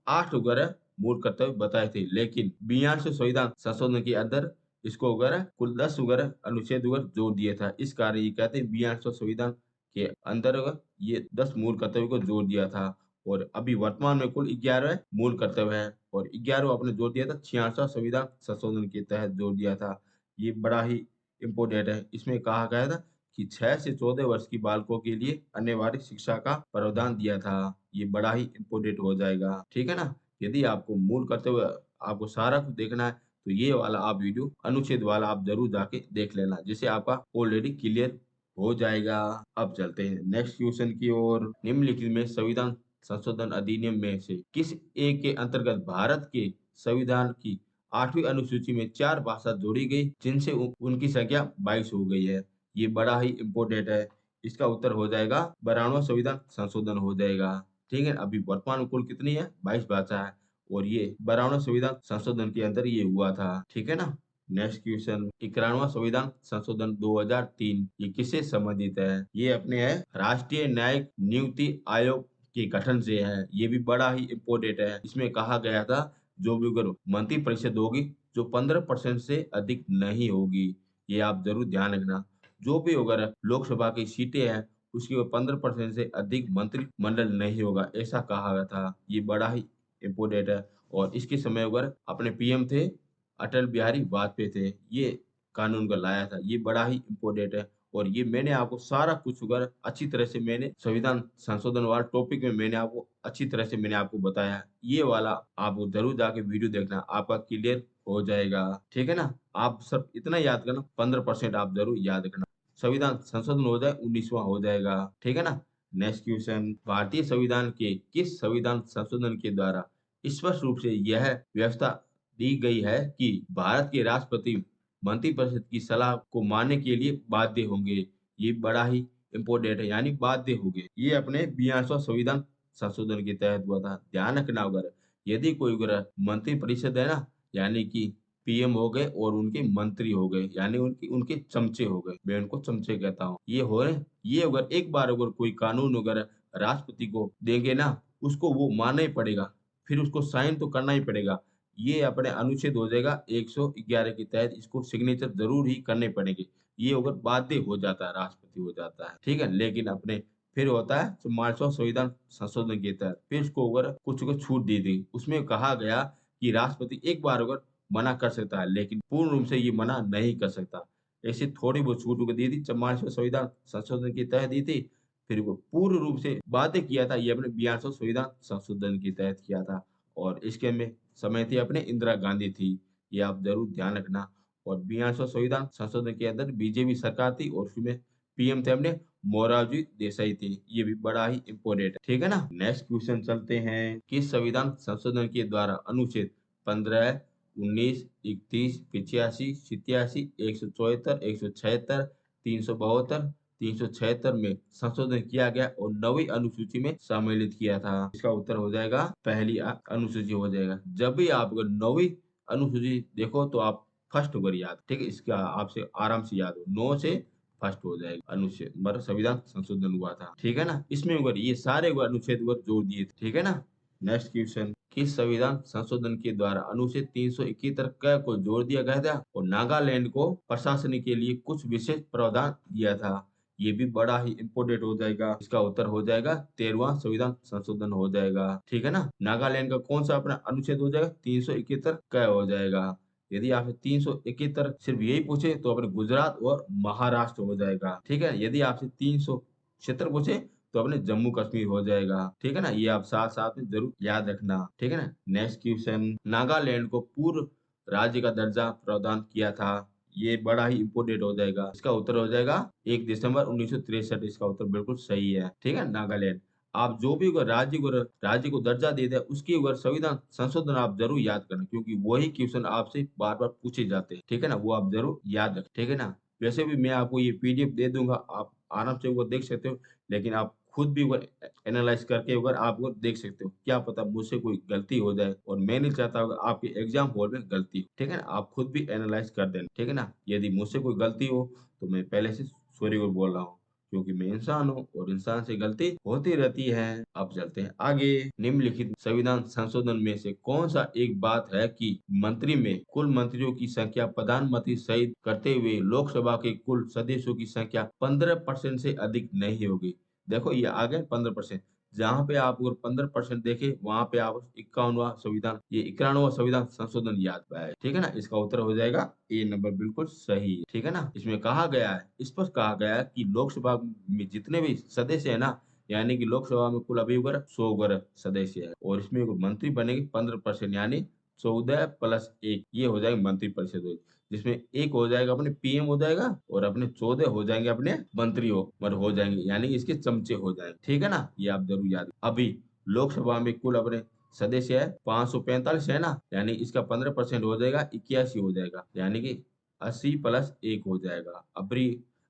Speaker 1: 8 वगैरह मूल कर्तव्य बताए थे, लेकिन 42वें संविधान संशोधन के अंदर इसको वगैरह कुल 10 वगैरह अनुच्छेद वगैरह जोड़ दिया था। इस कारण ये कहते हैं 42वें संविधान के अंदर ये 10 मूल कर्तव्य को जोड़ दिया था और अभी वर्तमान में कुल 11 मूल कर्तव्य है और 11वां आपने जोड़ दिया था 66वां संविधान संशोधन के तहत जोड़ दिया था। ये बड़ा ही इम्पोर्टेंट है। इसमें कहा गया था कि 6 से 14 वर्ष की बालकों के लिए अनिवार्य शिक्षा का प्रावधान दिया था। ये बड़ा ही इम्पोर्टेंट हो जाएगा। ठीक है ना? यदि आपको मूल कर्तव्य आपको सारा कुछ देखना है तो ये वाला आप वीडियो अनुच्छेद वाला आप जरूर जाके देख लेना, जिससे आपका ऑलरेडी क्लियर हो जाएगा। अब चलते हैं नेक्स्ट क्वेश्चन की ओर। निम्नलिखित में संविधान संशोधन अधिनियम में से किस एक के अंतर्गत भारत के संविधान की 8वीं अनुसूची में 4 भाषा जोड़ी गई, जिनसे उनकी संख्या 22 हो गई है? ये बड़ा ही इम्पोर्टेंट है। इसका उत्तर हो जाएगा 92वां संविधान संशोधन हो जाएगा। ठीक है, अभी वर्तमान में कुल कितनी है? 22 भाषा है और ये 92वां संविधान संशोधन के अंदर ये हुआ था। ठीक है ना? नेक्स्ट क्वेश्चन, 91वां संविधान संशोधन 2003 ये किससे संबंधित है? ये अपने है राष्ट्रीय न्यायिक नियुक्ति आयोग के गठन से है। ये भी बड़ा ही इम्पोर्टेंट है। इसमें कहा गया था जो भी अगर मंत्री परिषद होगी जो 15% से अधिक नहीं होगी, ये आप जरूर ध्यान रखना। जो भी अगर लोकसभा की सीटें हैं उसकी 15% से अधिक मंत्रिमंडल नहीं होगा, ऐसा कहा गया था। ये बड़ा ही इम्पोर्टेंट है और इसके समय अगर अपने पीएम थे अटल बिहारी वाजपेयी थे, ये कानून को लाया था। ये बड़ा ही इम्पोर्टेंट है और ये मैंने आपको सारा कुछ अगर अच्छी तरह से मैंने संविधान संशोधन वाला टॉपिक में मैंने आपको अच्छी तरह से मैंने आपको बताया। ये वाला आप जरूर जाके वीडियो देखना, आपका क्लियर हो जाएगा। ठीक है ना? आप सब इतना याद करना, 15% आप जरूर याद रखना। संविधान संशोधन हो जाए 19वां हो जाएगा। ठीक है ना? नेक्स्ट क्वेश्चन, भारतीय संविधान के किस संविधान संशोधन के द्वारा स्पष्ट रूप से यह व्यवस्था दी गई है कि भारत के राष्ट्रपति मंत्रिपरिषद की सलाह को मानने के लिए बाध्य होंगे? ये बड़ा ही इम्पोर्टेंट है, यानी बाध्य होंगे। ये अपने 42वां संविधान संशोधन के तहत हुआ था। ध्यान रखना, अगर यदि कोई अगर मंत्रिपरिषद है ना, यानी कि पीएम हो गए और उनके मंत्री हो गए, यानी उनकी उनके चमचे हो गए, मैं उनको चमचे कहता हूँ। ये हो रहे, ये अगर एक बार अगर कोई कानून अगर राष्ट्रपति को देंगे ना, उसको वो मानना ही पड़ेगा, फिर उसको साइन तो करना ही पड़ेगा। ये अपने अनुच्छेद हो जाएगा 111 के तहत इसको सिग्नेचर जरूर ही करने पड़ेंगे। ये अगर बाध्य हो जाता है, राष्ट्रपति हो जाता है। ठीक है, लेकिन अपने फिर होता है 44वां संविधान संशोधन के तहत फिर उसको अगर कुछ को छूट दी गई। उसमें कहा गया कि राष्ट्रपति एक बार अगर मना कर सकता है, लेकिन पूर्ण रूप से ये मना नहीं कर सकता। ऐसी थोड़ी बहुत छूट को दी थी, 44वां संविधान संशोधन के तहत दी थी। फिर वो पूर्ण रूप से बाध्य किया था, ये अपने 42वां संविधान संशोधन के तहत किया था और इसके में समय थी अपने इंदिरा गांधी थी। ये आप जरूर ध्यान रखना। और 42वां संविधान संशोधन के अंदर बीजेपी सरकार थी और उसमें पीएम थे अपने मोरारजी देसाई थे। ये भी बड़ा ही इम्पोर्टेंट है। ठीक है ना? नेक्स्ट क्वेश्चन चलते हैं, किस संविधान संशोधन के द्वारा अनुच्छेद 15, 19, 31, 85, 87, 174, 176, 372, 376 में संशोधन किया गया और 9वीं अनुसूची में सम्मिलित किया था? इसका उत्तर हो जाएगा पहली अनुसूची हो जाएगा। जब भी आप अगर 9वीं अनुसूची देखो तो आप फर्स्ट होकर याद, ठीक है, इसका आपसे आराम से याद हो, 9 से फर्स्ट हो जाएगा अनुच्छेद, मतलब संविधान संशोधन हुआ था। ठीक है ना? इसमें अगर ये सारे अगर अनुच्छेद अगर जोड़ दिए थे। ठीक है ना? नेक्स्ट क्वेश्चन, किस संविधान संशोधन के द्वारा अनुच्छेद 371 क को जोड़ दिया गया था और नागालैंड को प्रशासन के लिए कुछ विशेष प्रावधान दिया था? ये भी बड़ा ही इम्पोर्टेंट हो जाएगा। इसका उत्तर हो जाएगा 13वां संविधान संशोधन हो जाएगा। ठीक है ना? नागालैंड का कौन सा अपना अनुच्छेद हो जाएगा? 371 क हो जाएगा। यदि आपसे 371 सिर्फ यही पूछे तो अपने गुजरात और महाराष्ट्र हो जाएगा। ठीक है? यदि आपसे 376 पूछे तो अपने जम्मू कश्मीर हो जाएगा। ठीक है ना? ये आप साथ साथ में जरूर याद रखना। ठीक है ना? नेक्स्ट क्वेश्चन, नागालैंड को पूर्व राज्य का दर्जा प्रदान किया था? ये बड़ा ही इम्पोर्टेंट हो जाएगा। इसका उत्तर हो जाएगा 1 दिसंबर 1963। इसका उत्तर बिल्कुल सही है। ठीक है? नागालैंड, आप जो भी अगर राज्य को दर्जा दे दे उसकी अगर संविधान संशोधन आप जरूर याद करना, क्योंकि वही क्वेश्चन आपसे बार बार पूछे जाते हैं। ठीक है ना? वो आप जरूर याद रखें। ठीक है ना? वैसे भी मैं आपको ये पीडीएफ दे दूंगा, आप आराम से वो देख सकते हो, लेकिन आप खुद भी एनालाइज करके अगर आप देख सकते हो, क्या पता मुझसे कोई गलती हो जाए और मैं नहीं चाहता अगर आपके एग्जाम हॉल में गलती हो, ठीक है ना। आप खुद भी एनालाइज कर देना, ठीक है ना। यदि मुझसे कोई गलती हो तो मैं पहले से सॉरी को बोल रहा हूँ, क्योंकि मैं इंसान हूँ और इंसान से गलती होती रहती है। अब चलते हैं आगे। निम्नलिखित संविधान संशोधन में से कौन सा एक बात है कि मंत्री में कुल मंत्रियों की संख्या प्रधानमंत्री सहित करते हुए लोकसभा के कुल सदस्यों की संख्या 15% से अधिक नहीं होगी। देखो ये आ गए 15%। जहां पे आप अगर 15% देखे वहां पे आप 51वां संविधान, ये 91वां संविधान संशोधन याद पाए, ठीक है ना। इसका उत्तर हो जाएगा ए नंबर, बिल्कुल सही है, ठीक है ना। इसमें कहा गया है, स्पष्ट कहा गया है कि लोकसभा में जितने भी सदस्य है ना, यानी कि लोकसभा में कुल अभी वगैरह 100 वगैरह सदस्य है और इसमें मंत्री बनेंगे 15%, यानी 14+1, ये हो जाएगा मंत्री परिषद, जिसमें एक हो जाएगा अपने पीएम हो जाएगा और अपने 14 हो जाएंगे अपने मंत्री हो जाएंगे, यानी कि इसके चमचे हो जाएंगे, ठीक है ना। ये आप जरूर याद। अभी लोकसभा में कुल अपने सदस्य है 545 है ना, यानी इसका 15% हो जाएगा 81 हो जाएगा, यानी कि 80+1 हो जाएगा। अभी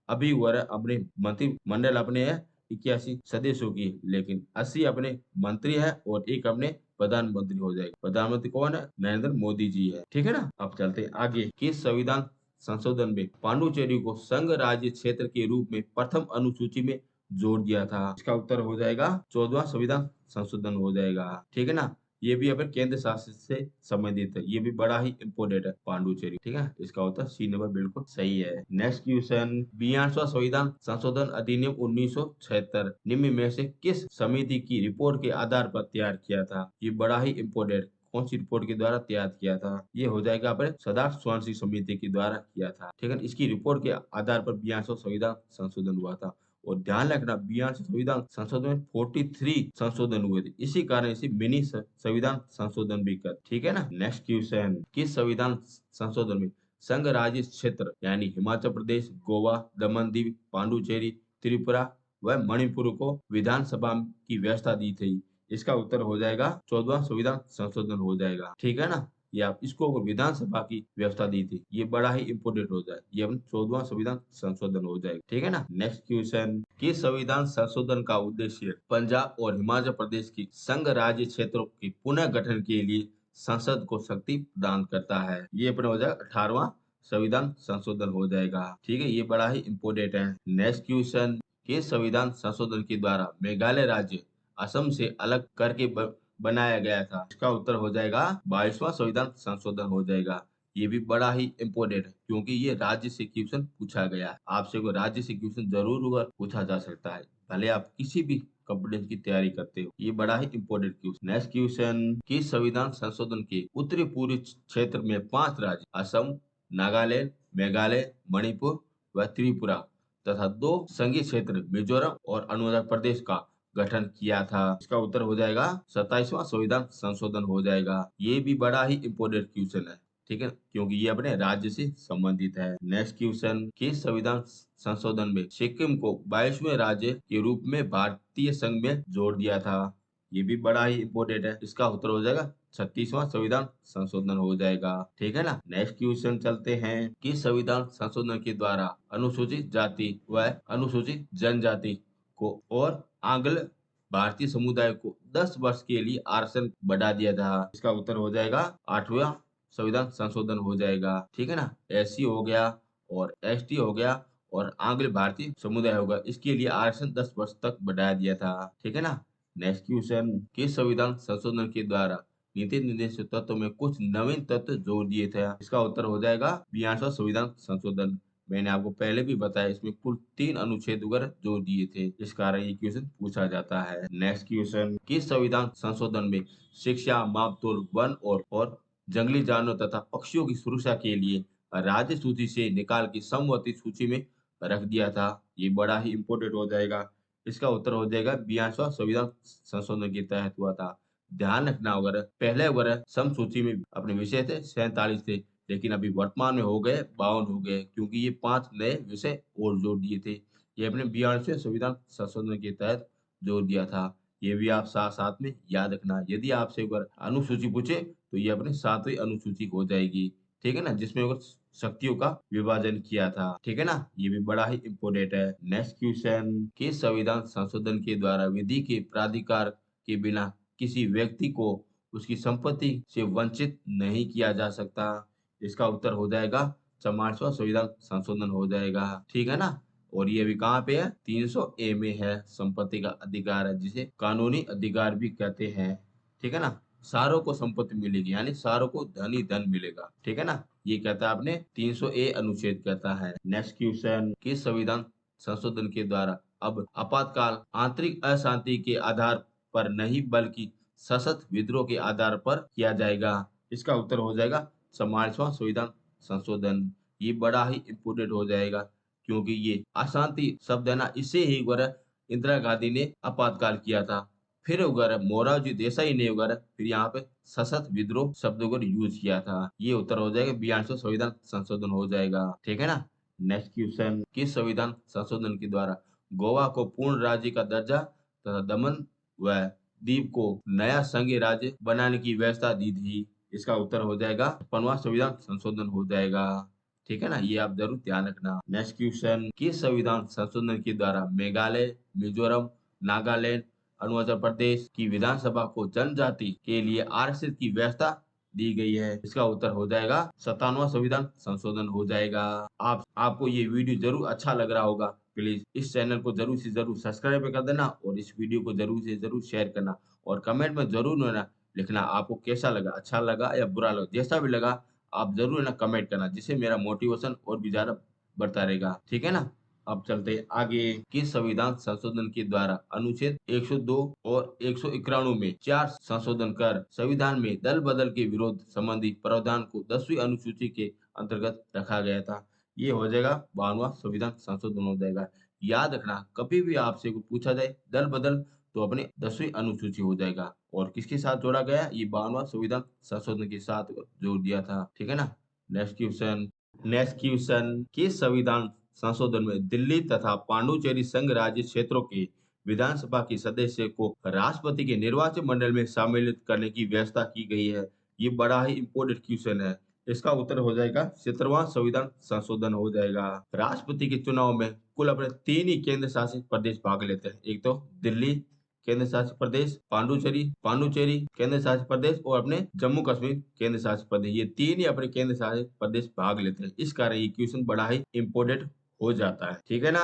Speaker 1: अभी अपने मंत्रिमंडल अपने है 81 सदस्यों की, लेकिन 80 अपने मंत्री है और एक अपने प्रधानमंत्री हो जाएगा। प्रधानमंत्री कौन है? नरेंद्र मोदी जी है, ठीक है ना। अब चलते हैं आगे। किस संविधान संशोधन में पांडुचेरी को संघ राज्य क्षेत्र के रूप में प्रथम अनुसूची में जोड़ दिया था? इसका उत्तर हो जाएगा 14वां संविधान संशोधन हो जाएगा, ठीक है ना। ये भी अपने केंद्र शासित से संबंधित है, ये भी बड़ा ही इम्पोर्टेंट है पांडुचेरी, ठीक है। इसका उत्तर सी नंबर बिल्कुल सही है। नेक्स्ट क्वेश्चन, 42वां संविधान संशोधन अधिनियम 1976 निम्न में से किस समिति की रिपोर्ट के आधार पर तैयार किया था? ये बड़ा ही इम्पोर्टेंट, कौन सी रिपोर्ट के द्वारा तैयार किया था? ये हो जाएगा अपने सदार्थ स्वांसी समिति के द्वारा किया था, ठीक है। इसकी रिपोर्ट के आधार पर 42वां संविधान संशोधन हुआ था। और ध्यान रखना 42 संविधान संशोधन में 43 संशोधन हुए थे, इसी कारण इसे मिनी संविधान संशोधन भी कर, ठीक है ना। नेक्स्ट क्वेश्चन, किस संविधान संशोधन में संघ राज्य क्षेत्र यानी हिमाचल प्रदेश, गोवा, दमन दीव, पांडुचेरी, त्रिपुरा व मणिपुर को विधानसभा की व्यवस्था दी थी? इसका उत्तर हो जाएगा 14वां संविधान संशोधन हो जाएगा, ठीक है ना। ये आप इसको विधानसभा की व्यवस्था दी थी, ये बड़ा ही इम्पोर्टेंट हो जाए, ये अपना 14वां संविधान संशोधन हो जाएगा, ठीक है ना। नेक्स्ट क्वेश्चन, किस संविधान संशोधन का उद्देश्य पंजाब और हिमाचल प्रदेश की संघ राज्य क्षेत्रों के पुनः गठन के लिए संसद को शक्ति प्रदान करता है? ये अपना हो जाएगा 18वां संविधान संशोधन हो जाएगा, ठीक है। ये बड़ा ही इम्पोर्टेंट है। नेक्स्ट क्वेश्चन, किस संविधान संशोधन के द्वारा मेघालय राज्य असम से अलग करके बनाया गया था? इसका उत्तर हो जाएगा 22वां संविधान संशोधन हो जाएगा। ये भी बड़ा ही इम्पोर्टेंट है, क्योंकि ये राज्य से क्वेश्चन पूछा गया है। आपसे कोई राज्य से क्वेश्चन जरूर पूछा जा सकता है, भले आप किसी भी कॉम्पिटेंस की तैयारी करते हो। ये बड़ा ही इम्पोर्टेंट क्वेश्चन। नेक्स्ट क्वेश्चन, किस संविधान संशोधन के उत्तरी पूर्वी क्षेत्र में 5 राज्य असम, नागालैंड, मेघालय, मणिपुर व त्रिपुरा तथा 2 संघीय क्षेत्र मिजोरम और अरुणाचल प्रदेश का गठन किया था? इसका उत्तर हो जाएगा 27वां संविधान संशोधन हो जाएगा। ये भी बड़ा ही इम्पोर्टेंट क्वेश्चन है, ठीक है, क्योंकि ये अपने राज्य से संबंधित है। नेक्स्ट क्वेश्चन, किस संविधान संशोधन में सिक्किम को 22वें राज्य के रूप में भारतीय संघ में जोड़ दिया था? ये भी बड़ा ही इम्पोर्टेंट है। इसका उत्तर हो जाएगा 36वां संविधान संशोधन हो जाएगा, ठीक है ना। नेक्स्ट क्वेश्चन चलते हैं, किस संविधान संशोधन के द्वारा अनुसूचित जाति व अनुसूचित जनजाति को और आंग्ल भारतीय समुदाय को 10 वर्ष के लिए आरक्षण बढ़ा दिया था? इसका उत्तर हो जाएगा 8वां संविधान संशोधन हो जाएगा, ठीक है ना। एससी हो गया और एसटी हो गया और आंग्ल भारतीय समुदाय होगा, इसके लिए आरक्षण 10 वर्ष तक बढ़ा दिया था, ठीक है ना। नेक्स्ट क्वेश्चन, किस संविधान संशोधन के द्वारा नीति निर्देश तत्व में कुछ नवीन तत्व जोड़ दिए थे? इसका उत्तर हो जाएगा 42वां संविधान संशोधन। मैंने आपको पहले भी बताया, इसमें कुल 3 अनुच्छेद वगैरह जोड़ दिए थे, इस कारण ये क्वेश्चन पूछा जाता है। नेक्स्ट क्वेश्चन, किस संविधान संशोधन में शिक्षा, मापतोल, वन और जंगली जानवर तथा पक्षियों की सुरक्षा के लिए राज्य सूची से निकाल के समवर्ती सूची में रख दिया था? ये बड़ा ही इम्पोर्टेंट हो जाएगा। इसका उत्तर हो जाएगा 42वां संविधान संशोधन के तहत हुआ था। ध्यान रखना वगैरह, पहले वगैरह सम सूची में अपने विषय थे 47 थे, लेकिन अभी वर्तमान में हो गए 52 हो गए, क्योंकि ये 5 नए विषय और जोड़ दिए थे। ये अपने 42वें संविधान संशोधन के तहत जोड़ दिया था। ये भी आप साथ साथ में याद रखना। यदि आपसे अगर अनुसूची पूछे तो ये अपने 7वीं अनुसूची हो जाएगी। ठीक है ना, जिसमें वो शक्तियों का विभाजन किया था, ठीक है ना, ये भी बड़ा ही इम्पोर्टेंट है। नेक्स्ट क्वेश्चन, किस संविधान संशोधन के द्वारा विधि के प्राधिकार के बिना किसी व्यक्ति को उसकी संपत्ति से वंचित नहीं किया जा सकता? इसका उत्तर हो जाएगा 44वां संविधान संशोधन हो जाएगा, ठीक है ना। और ये भी कहाँ पे है? 300 ए में है। संपत्ति का अधिकार है, जिसे कानूनी अधिकार भी कहते हैं, ठीक है ना। सारों को संपत्ति मिलेगी, यानी सारों को धन ही धन मिलेगा, ठीक है ना। ये कहता है आपने 300 ए अनुच्छेद कहता है। नेक्स्ट क्वेश्चन, किस संविधान संशोधन के द्वारा अब आपातकाल आंतरिक अशांति के आधार पर नहीं बल्कि सशस्त्र विद्रोह के आधार पर किया जाएगा? इसका उत्तर हो जाएगा 44वां संविधान संशोधन। ये बड़ा ही इम्पोर्टेंट हो जाएगा, क्योंकि ये अशांति शब्द है ना, इसे ही इंदिरा गांधी ने आपातकाल किया था। फिर वगैरह मोरारजी देसाई ने वगैरह फिर यहाँ पे सशस्त्र विद्रोह शब्द को यूज किया था। ये उत्तर हो जाएगा 42वां संविधान संशोधन हो जाएगा, ठीक है ना। नेक्स्ट क्वेश्चन, किस संविधान संशोधन के द्वारा गोवा को पूर्ण राज्य का दर्जा तथा दमन व दीव को नया संघीय राज्य बनाने की व्यवस्था दी थी? इसका उत्तर हो जाएगा 56वां संविधान संशोधन हो जाएगा, ठीक है ना। ये आप जरूर ध्यान रखना। नेक्स्ट क्वेश्चन, किस संविधान संशोधन के द्वारा मेघालय, मिजोरम, नागालैंड, अरुणाचल प्रदेश की विधानसभा को जनजाति के लिए आरक्षित की व्यवस्था दी गई है? इसका उत्तर हो जाएगा 57वां संविधान संशोधन हो जाएगा। आपको ये वीडियो जरूर अच्छा लग रहा होगा, प्लीज इस चैनल को जरूर से जरूर सब्सक्राइब कर देना और इस वीडियो को जरूर से जरूर शेयर करना और कमेंट में जरूर ना लिखना आपको कैसा लगा, अच्छा लगा या बुरा लगा, जैसा भी लगा आप जरूर ना कमेंट करना, जिससे मेरा मोटिवेशन और भी ज्यादा बढ़ता रहेगा, ठीक है ना। अब चलते हैं आगे। किस संविधान संशोधन के द्वारा अनुच्छेद 102 और 191 में 4 संशोधन कर संविधान में दल बदल के विरोध संबंधी प्रावधान को 10वीं अनुसूची के अंतर्गत रखा गया था? ये हो जाएगा 52वां संविधान संशोधन हो जाएगा। याद रखना, कभी भी आपसे कुछ पूछा जाए दल बदल, तो अपने 10वीं अनुसूची हो जाएगा। और किसके साथ जोड़ा गया? ये 52वां संविधान संशोधन के साथ जोड़ दिया था, ठीक है ना। नेक्स्ट क्वेश्चन, किस संविधान संशोधन में दिल्ली तथा पांडुचेरी संघ राज्य क्षेत्रों के विधानसभा के सदस्य को राष्ट्रपति के निर्वाचन मंडल में सम्मिलित करने की व्यवस्था की गई है? ये बड़ा ही इंपॉर्टेंट क्वेश्चन है। इसका उत्तर हो जाएगा 70वां संविधान संशोधन हो जाएगा। राष्ट्रपति के चुनाव में कुल अपने 3 ही केंद्र शासित प्रदेश भाग लेते हैं। एक तो दिल्ली केंद्र शासित प्रदेश, पांडुचेरी पांडुचेरी केंद्र शासित प्रदेश और अपने जम्मू कश्मीर केंद्र शासित प्रदेश। ये 3 ही अपने केंद्र शासित प्रदेश भाग लेते हैं। इस कारण ये क्वेश्चन बड़ा ही इम्पोर्टेंट हो जाता है, ठीक है ना।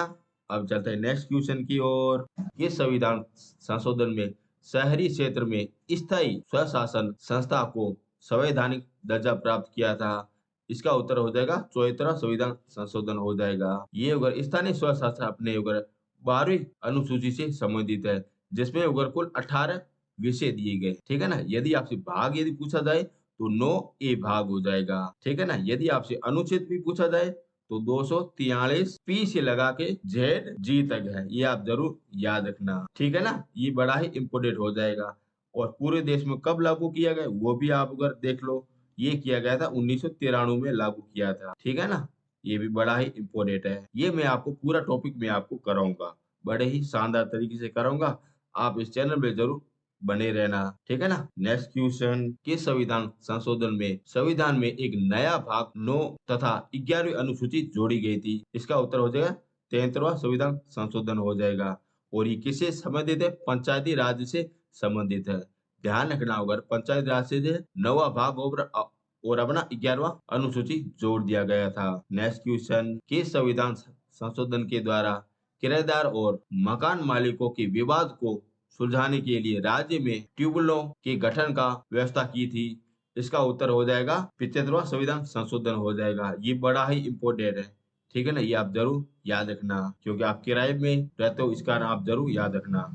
Speaker 1: अब चलते हैं नेक्स्ट क्वेश्चन की ओर। किस संविधान संशोधन में शहरी क्षेत्र में स्थायी स्वशासन संस्था को संवैधानिक दर्जा प्राप्त किया था? इसका उत्तर हो जाएगा 74वां संविधान संशोधन हो जाएगा। ये अगर स्थानीय स्वशासन अपने अगर 12वीं अनुसूची से संबंधित है, जिसमें अगर कुल 18 विषय दिए गए, ठीक है ना। यदि आपसे भाग यदि पूछा जाए तो 9 ए भाग हो जाएगा, ठीक है ना। यदि आपसे अनुच्छेद भी पूछा जाए तो 243 पी से लगा के जेड जी तक है। ये आप जरूर याद रखना, ठीक है ना। ये बड़ा ही इम्पोर्टेंट हो जाएगा। और पूरे देश में कब लागू किया गया वो भी आप अगर देख लो, ये किया गया था 1993 में लागू किया था, ठीक है ना। ये भी बड़ा ही इम्पोर्टेंट है। ये मैं आपको पूरा टॉपिक में आपको कराऊंगा, बड़े ही शानदार तरीके से कराऊंगा। आप इस चैनल में जरूर बने रहना, ठीक है ना। नेक्स्ट क्वेश्चन, किस संविधान संशोधन में संविधान में एक नया भाग 9 तथा 11वीं अनुसूची जोड़ी गई थी? इसका उत्तर हो जाएगा 73वां संविधान संशोधन हो जाएगा। और ये किससे संबंधित है? पंचायती राज से संबंधित है। ध्यान रखना होगा, पंचायत राज से जो है 9वां भाग और अपना 11वां अनुसूची जोड़ दिया गया था। नेक्स्ट क्वेश्चन, किस संविधान संशोधन के द्वारा किराएदार और मकान मालिकों के विवाद को सुलझाने के लिए राज्य में ट्रिब्यूनलों के गठन का व्यवस्था की थी? इसका उत्तर हो जाएगा 75वां संविधान संशोधन हो जाएगा। ये बड़ा ही इम्पोर्टेंट है, ठीक है ना। ये आप जरूर याद रखना, क्योंकि आप किराए में रहते हो, इस कारण आप जरूर याद रखना।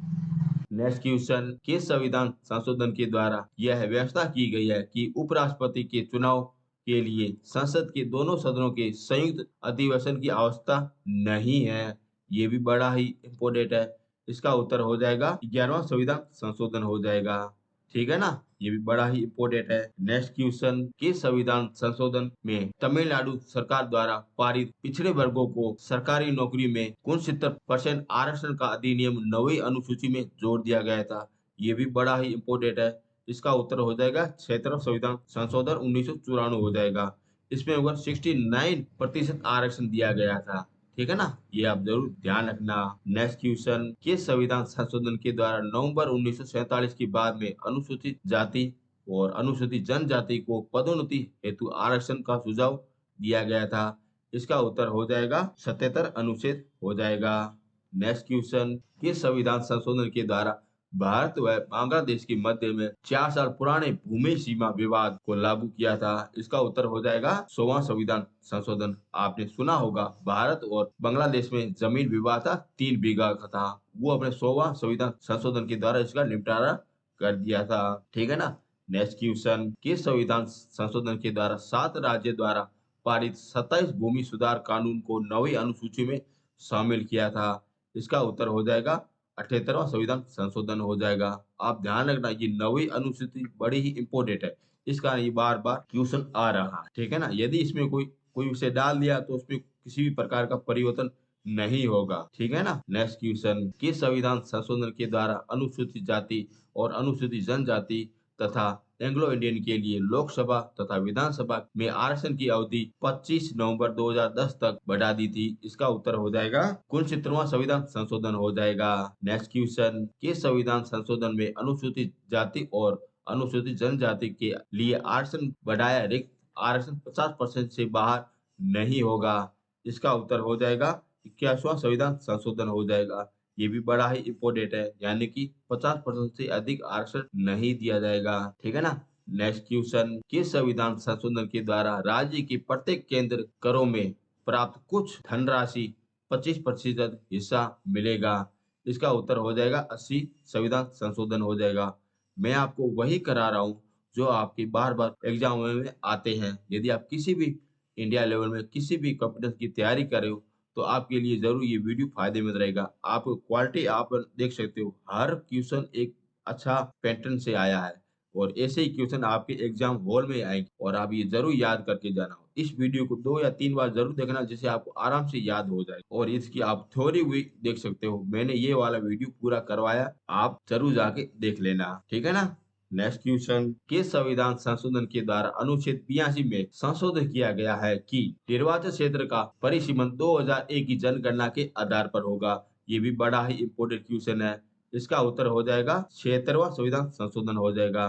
Speaker 1: नेक्स्ट क्वेश्चन, किस संविधान संशोधन के द्वारा यह व्यवस्था की गई है कि उपराष्ट्रपति के चुनाव के लिए संसद के दोनों सदनों के संयुक्त अधिवेशन की आवश्यकता नहीं है? ये भी बड़ा ही इम्पोर्टेंट है। इसका उत्तर हो जाएगा 11वां संविधान संशोधन हो जाएगा, ठीक है ना। ये भी बड़ा ही इम्पोर्टेंट है। नेक्स्ट क्वेश्चन, किस संविधान संशोधन में तमिलनाडु सरकार द्वारा पारित पिछड़े वर्गों को सरकारी नौकरी में 69% आरक्षण का अधिनियम 9वीं अनुसूची में जोड़ दिया गया था? ये भी बड़ा ही इम्पोर्टेंट है। इसका उत्तर हो जाएगा 76वां संविधान संशोधन 1994 हो जाएगा। इसमें होगा 69% आरक्षण दिया गया था। ठीक है ना, ये आप जरूर ध्यान रखना। नेक्स्ट क्वेश्चन, किस संविधान संशोधन के द्वारा नवंबर 1947 के बाद में अनुसूचित जाति और अनुसूचित जनजाति को पदोन्नति हेतु आरक्षण का सुझाव दिया गया था? इसका उत्तर हो जाएगा 77 अनुच्छेद हो जाएगा। नेक्स्ट क्वेश्चन, किस संविधान संशोधन के द्वारा भारत व बांग्लादेश के मध्य में 4 साल पुराने भूमि सीमा विवाद को लागू किया था? इसका उत्तर हो जाएगा 16वां संविधान संशोधन। आपने सुना होगा भारत और बांग्लादेश में जमीन विवाद था, 3 बीघा का था। वो अपने 16वां संविधान संशोधन के द्वारा इसका निपटारा कर दिया था। ठीक है ना। नेक्स्ट क्वेश्चन, किस संविधान संशोधन के द्वारा 7 राज्य द्वारा पारित 27 भूमि सुधार कानून को 9वीं अनुसूची में शामिल किया था? इसका उत्तर हो जाएगा 78वां संविधान संशोधन हो जाएगा। आप ध्यान रखना, ये 9वीं अनुसूची बड़ी ही इंपॉर्टेंट है, इस कारण ये बार बार क्वेश्चन आ रहा है। ठीक है ना, यदि इसमें कोई कोई विषय डाल दिया तो उसमें किसी भी प्रकार का परिवर्तन नहीं होगा। ठीक है ना। नेक्स्ट क्वेश्चन, किस संविधान संशोधन के द्वारा अनुसूचित जाति और अनुसूचित जनजाति तथा एंग्लो इंडियन के लिए लोकसभा तथा विधानसभा में आरक्षण की अवधि 25 नवंबर 2010 तक बढ़ा दी थी? इसका उत्तर हो जाएगा 69वां संविधान संशोधन हो जाएगा। नेक्स्ट क्वेश्चन, किस संविधान संशोधन में अनुसूचित जाति और अनुसूचित जनजाति के लिए आरक्षण बढ़ाया रिक्त आरक्षण 50% से बाहर नहीं होगा? इसका उत्तर हो जाएगा 81वां संविधान संशोधन हो जाएगा। ये भी बड़ा ही इम्पोर्टेंट है, यानी कि 50% से अधिक आरक्षण नहीं दिया जाएगा। ठीक है ना। नेक्स्ट क्वेश्चन, किस संविधान संशोधन के द्वारा राज्य के प्रत्येक केंद्र करों में प्राप्त कुछ धनराशि 25% हिस्सा मिलेगा? इसका उत्तर हो जाएगा 80 संविधान संशोधन हो जाएगा। मैं आपको वही करा रहा हूँ जो आपके बार बार एग्जाम में आते हैं। यदि आप किसी भी इंडिया लेवल में किसी भी कॉम्पिटिशन की तैयारी कर रहे हो तो आपके लिए जरूर ये वीडियो फायदेमंद रहेगा। आप क्वालिटी आप देख सकते हो, हर क्वेश्चन एक अच्छा पैटर्न से आया है और ऐसे ही क्वेश्चन आपके एग्जाम हॉल में आएंगे और आप ये जरूर याद करके जाना। इस वीडियो को 2 या 3 बार जरूर देखना, जिससे आपको आराम से याद हो जाए और इसकी आप थ्योरी भी देख सकते हो। मैंने ये वाला वीडियो पूरा करवाया, आप जरूर जाके देख लेना। ठीक है ना। नेक्स्ट क्वेश्चन, किस संविधान संशोधन के द्वारा अनुच्छेद 82 में संशोधन किया गया है कि निर्वाचन क्षेत्र का परिसीमन 2001 की जनगणना के आधार पर होगा? ये भी बड़ा ही इम्पोर्टेंट क्वेश्चन है। इसका उत्तर हो जाएगा 76वां संविधान संशोधन हो जाएगा।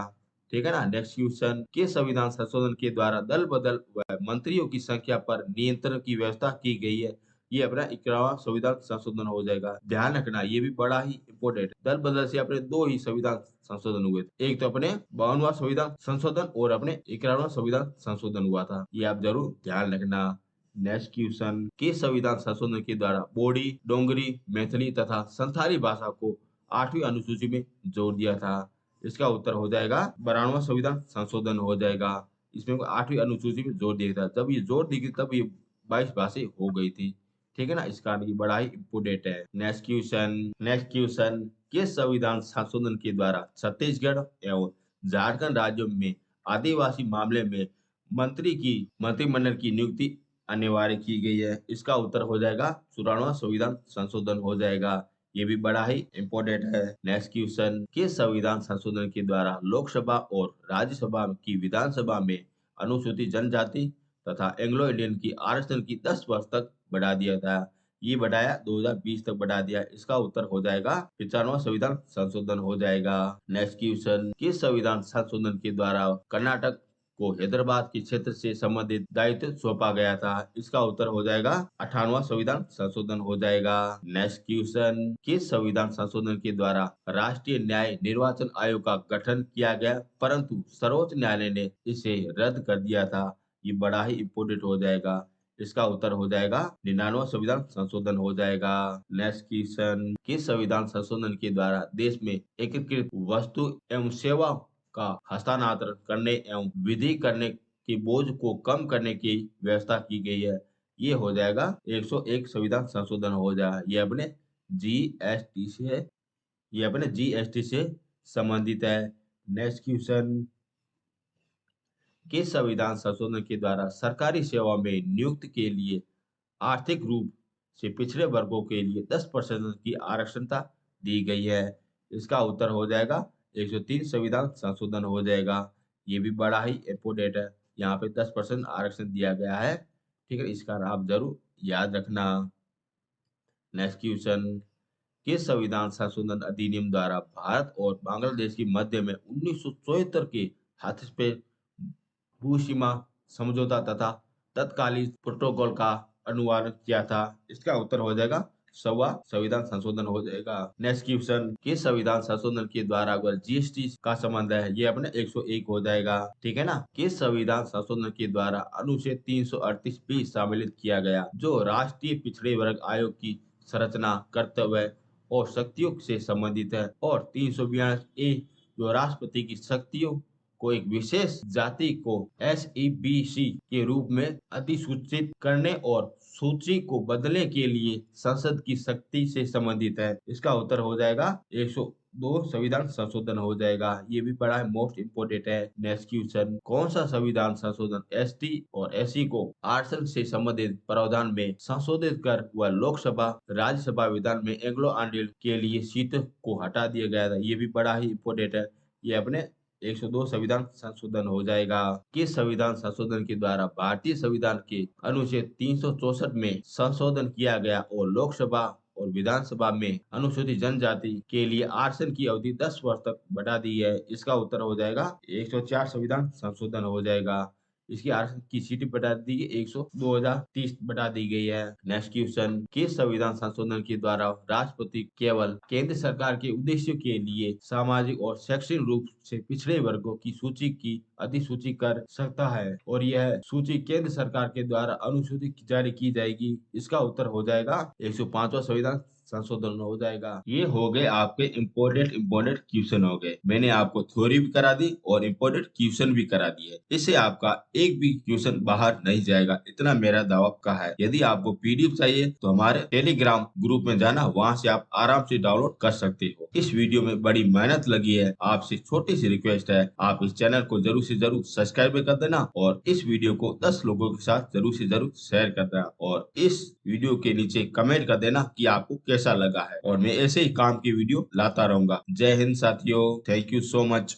Speaker 1: ठीक है ना। नेक्स्ट क्वेश्चन, किस संविधान संशोधन के द्वारा दल बदल व मंत्रियों की संख्या पर नियंत्रण की व्यवस्था की गई है? ये अपना 81वां संविधान संशोधन हो जाएगा। ध्यान रखना, ये भी बड़ा ही इम्पोर्टेंट है। दल बदल से अपने 2 ही संविधान संशोधन हुए थे, एक तो अपने 52वां संविधान संशोधन और अपने 81वां संविधान संशोधन हुआ था। ये आप जरूर ध्यान रखना। नेक्स्ट क्वेश्चन, किस संविधान संशोधन के द्वारा बोडी, डोंगरी, मैथिली तथा संथाली भाषा को 8वीं अनुसूची में जोड़ दिया था? इसका उत्तर हो जाएगा 92वां संविधान संशोधन हो जाएगा। इसमें 8वीं अनुसूची में जोड़ दिया था। जब ये जोड़ दी गई तब ये 22 भाषाएं हो गई थी। ठीक है ना, इस कारण ये बड़ा ही इम्पोर्टेंट है। नेक्स्ट क्वेश्चन, किस संविधान संशोधन के द्वारा छत्तीसगढ़ एवं झारखंड राज्यों में आदिवासी मामले में मंत्रिमंडल की नियुक्ति अनिवार्य की गई है? इसका उत्तर हो जाएगा 94वां संविधान संशोधन हो जाएगा। ये भी बड़ा ही इम्पोर्टेंट है। नेक्स्ट क्वेश्चन, किस संविधान संशोधन के द्वारा लोकसभा और राज्यसभा की विधानसभा में अनुसूचित जनजाति तथा एंग्लो इंडियन की आरक्षण की 10 वर्ष तक बढ़ा दिया था? ये बढ़ाया 2020 तक बढ़ा दिया। इसका उत्तर हो जाएगा 95वां संविधान संशोधन हो जाएगा। नेक्स्ट क्वेश्चन, किस संविधान संशोधन के द्वारा कर्नाटक को हैदराबाद के क्षेत्र से संबंधित दायित्व सौंपा गया था? इसका उत्तर हो जाएगा 98वां संविधान संशोधन हो जाएगा। नेक्स्ट क्वेश्चन, किस संविधान संशोधन के द्वारा राष्ट्रीय न्याय निर्वाचन आयोग का गठन किया गया परंतु सर्वोच्च न्यायालय ने इसे रद्द कर दिया था? ये बड़ा ही इम्पोर्टेंट हो जाएगा। इसका उत्तर हो जाएगा 99वां संविधान संशोधन हो जाएगा। नेक्स्ट क्वेश्चन, किस संविधान संशोधन के द्वारा देश में एकीकृत वस्तु एवं सेवा का हस्तांतरण करने एवं विधि करने के बोझ को कम करने की व्यवस्था की गई है? ये हो जाएगा 101 संविधान संशोधन हो जाएगा। जीएसटी से ये अपने जीएसटी से संबंधित है। नेक्स्ट क्वेश्चन, किस संविधान संशोधन के द्वारा सरकारी सेवा में नियुक्ति के लिए आर्थिक रूप से पिछड़े वर्गों के लिए 10% की आरक्षणता दी गई है? इसका उत्तर हो जाएगा 103 संविधान संशोधन हो जाएगा। ये भी बड़ा ही इम्पोर्टेंट है। यहाँ पे 10% आरक्षण दिया गया है। ठीक है, इसका आप जरूर याद रखना। नेक्स्ट क्वेश्चन, किस संविधान संशोधन अधिनियम द्वारा भारत और बांग्लादेश के मध्य में 1974 के हस्तक्षेप भू सीमा समझौता तथा तत्कालीन प्रोटोकॉल का अनुवाद किया था? इसका उत्तर हो जाएगा सवा संविधान संशोधन हो जाएगा। नेक्स्ट क्वेश्चन, किस संविधान संशोधन के द्वारा अगर जीएसटी का संबंध है, ये अपने 101 हो जाएगा। ठीक है ना। किस संविधान संशोधन के द्वारा अनुच्छेद 338 भी सम्मिलित किया गया, जो राष्ट्रीय पिछड़े वर्ग आयोग की संरचना, कर्तव्य और शक्तियों से संबंधित है, और 342 ए जो राष्ट्रपति की शक्तियों को एक विशेष जाति को SEBC के रूप में अधिसूचित करने और सूची को बदलने के लिए संसद की शक्ति से संबंधित है। इसका उत्तर हो जाएगा 102 संविधान संशोधन हो जाएगा। ये भी बड़ा मोस्ट इम्पोर्टेंट है। नेक्स्ट क्वेश्चन, कौन सा संविधान संशोधन ST और SC को आरक्षण से संबंधित प्रावधान में संशोधित कर वह लोकसभा, राज्यसभा, विधान में एंग्लो इंडियन के लिए सीट को हटा दिया गया था? ये भी बड़ा ही इम्पोर्टेंट है। ये अपने 102 संविधान संशोधन हो जाएगा। किस संविधान संशोधन के द्वारा भारतीय संविधान के अनुच्छेद 364 में संशोधन किया गया और लोकसभा और विधानसभा में अनुसूचित जनजाति के लिए आरक्षण की अवधि 10 वर्ष तक बढ़ा दी है? इसका उत्तर हो जाएगा 104 संविधान संशोधन हो जाएगा। इसकी आरक्षण की सीट बढ़ा दी गई 102,030 बढ़ा दी गई है। नेक्स्ट क्वेश्चन, किस संविधान संशोधन के द्वारा राष्ट्रपति केवल केंद्र सरकार के उद्देश्यों के लिए सामाजिक और शैक्षणिक रूप से पिछड़े वर्गों की सूची की अधिसूची कर सकता है, और यह सूची केंद्र सरकार के द्वारा अनुसूचित जारी की जाएगी? इसका उत्तर हो जाएगा 105वां संविधान संशोधन हो जाएगा। ये हो गए आपके इम्पोर्टेंट क्वेश्चन हो गए। मैंने आपको थ्योरी भी करा दी और इम्पोर्टेंट क्वेश्चन भी करा दिए। इससे आपका एक भी क्वेश्चन बाहर नहीं जाएगा, इतना मेरा दावा का है। यदि आपको PDF चाहिए तो हमारे टेलीग्राम ग्रुप में जाना, वहाँ से आप आराम से डाउनलोड कर सकते हो। इस वीडियो में बड़ी मेहनत लगी है, आपसे छोटी सी रिक्वेस्ट है, आप इस चैनल को जरूर से जरूर सब्सक्राइब कर देना और इस वीडियो को 10 लोगों के साथ जरूर से जरूर शेयर कर देना, और इस वीडियो के नीचे कमेंट कर देना कि आपको कैसा लगा है, और मैं ऐसे ही काम की वीडियो लाता रहूंगा। जय हिंद साथियों, थैंक यू सो मच।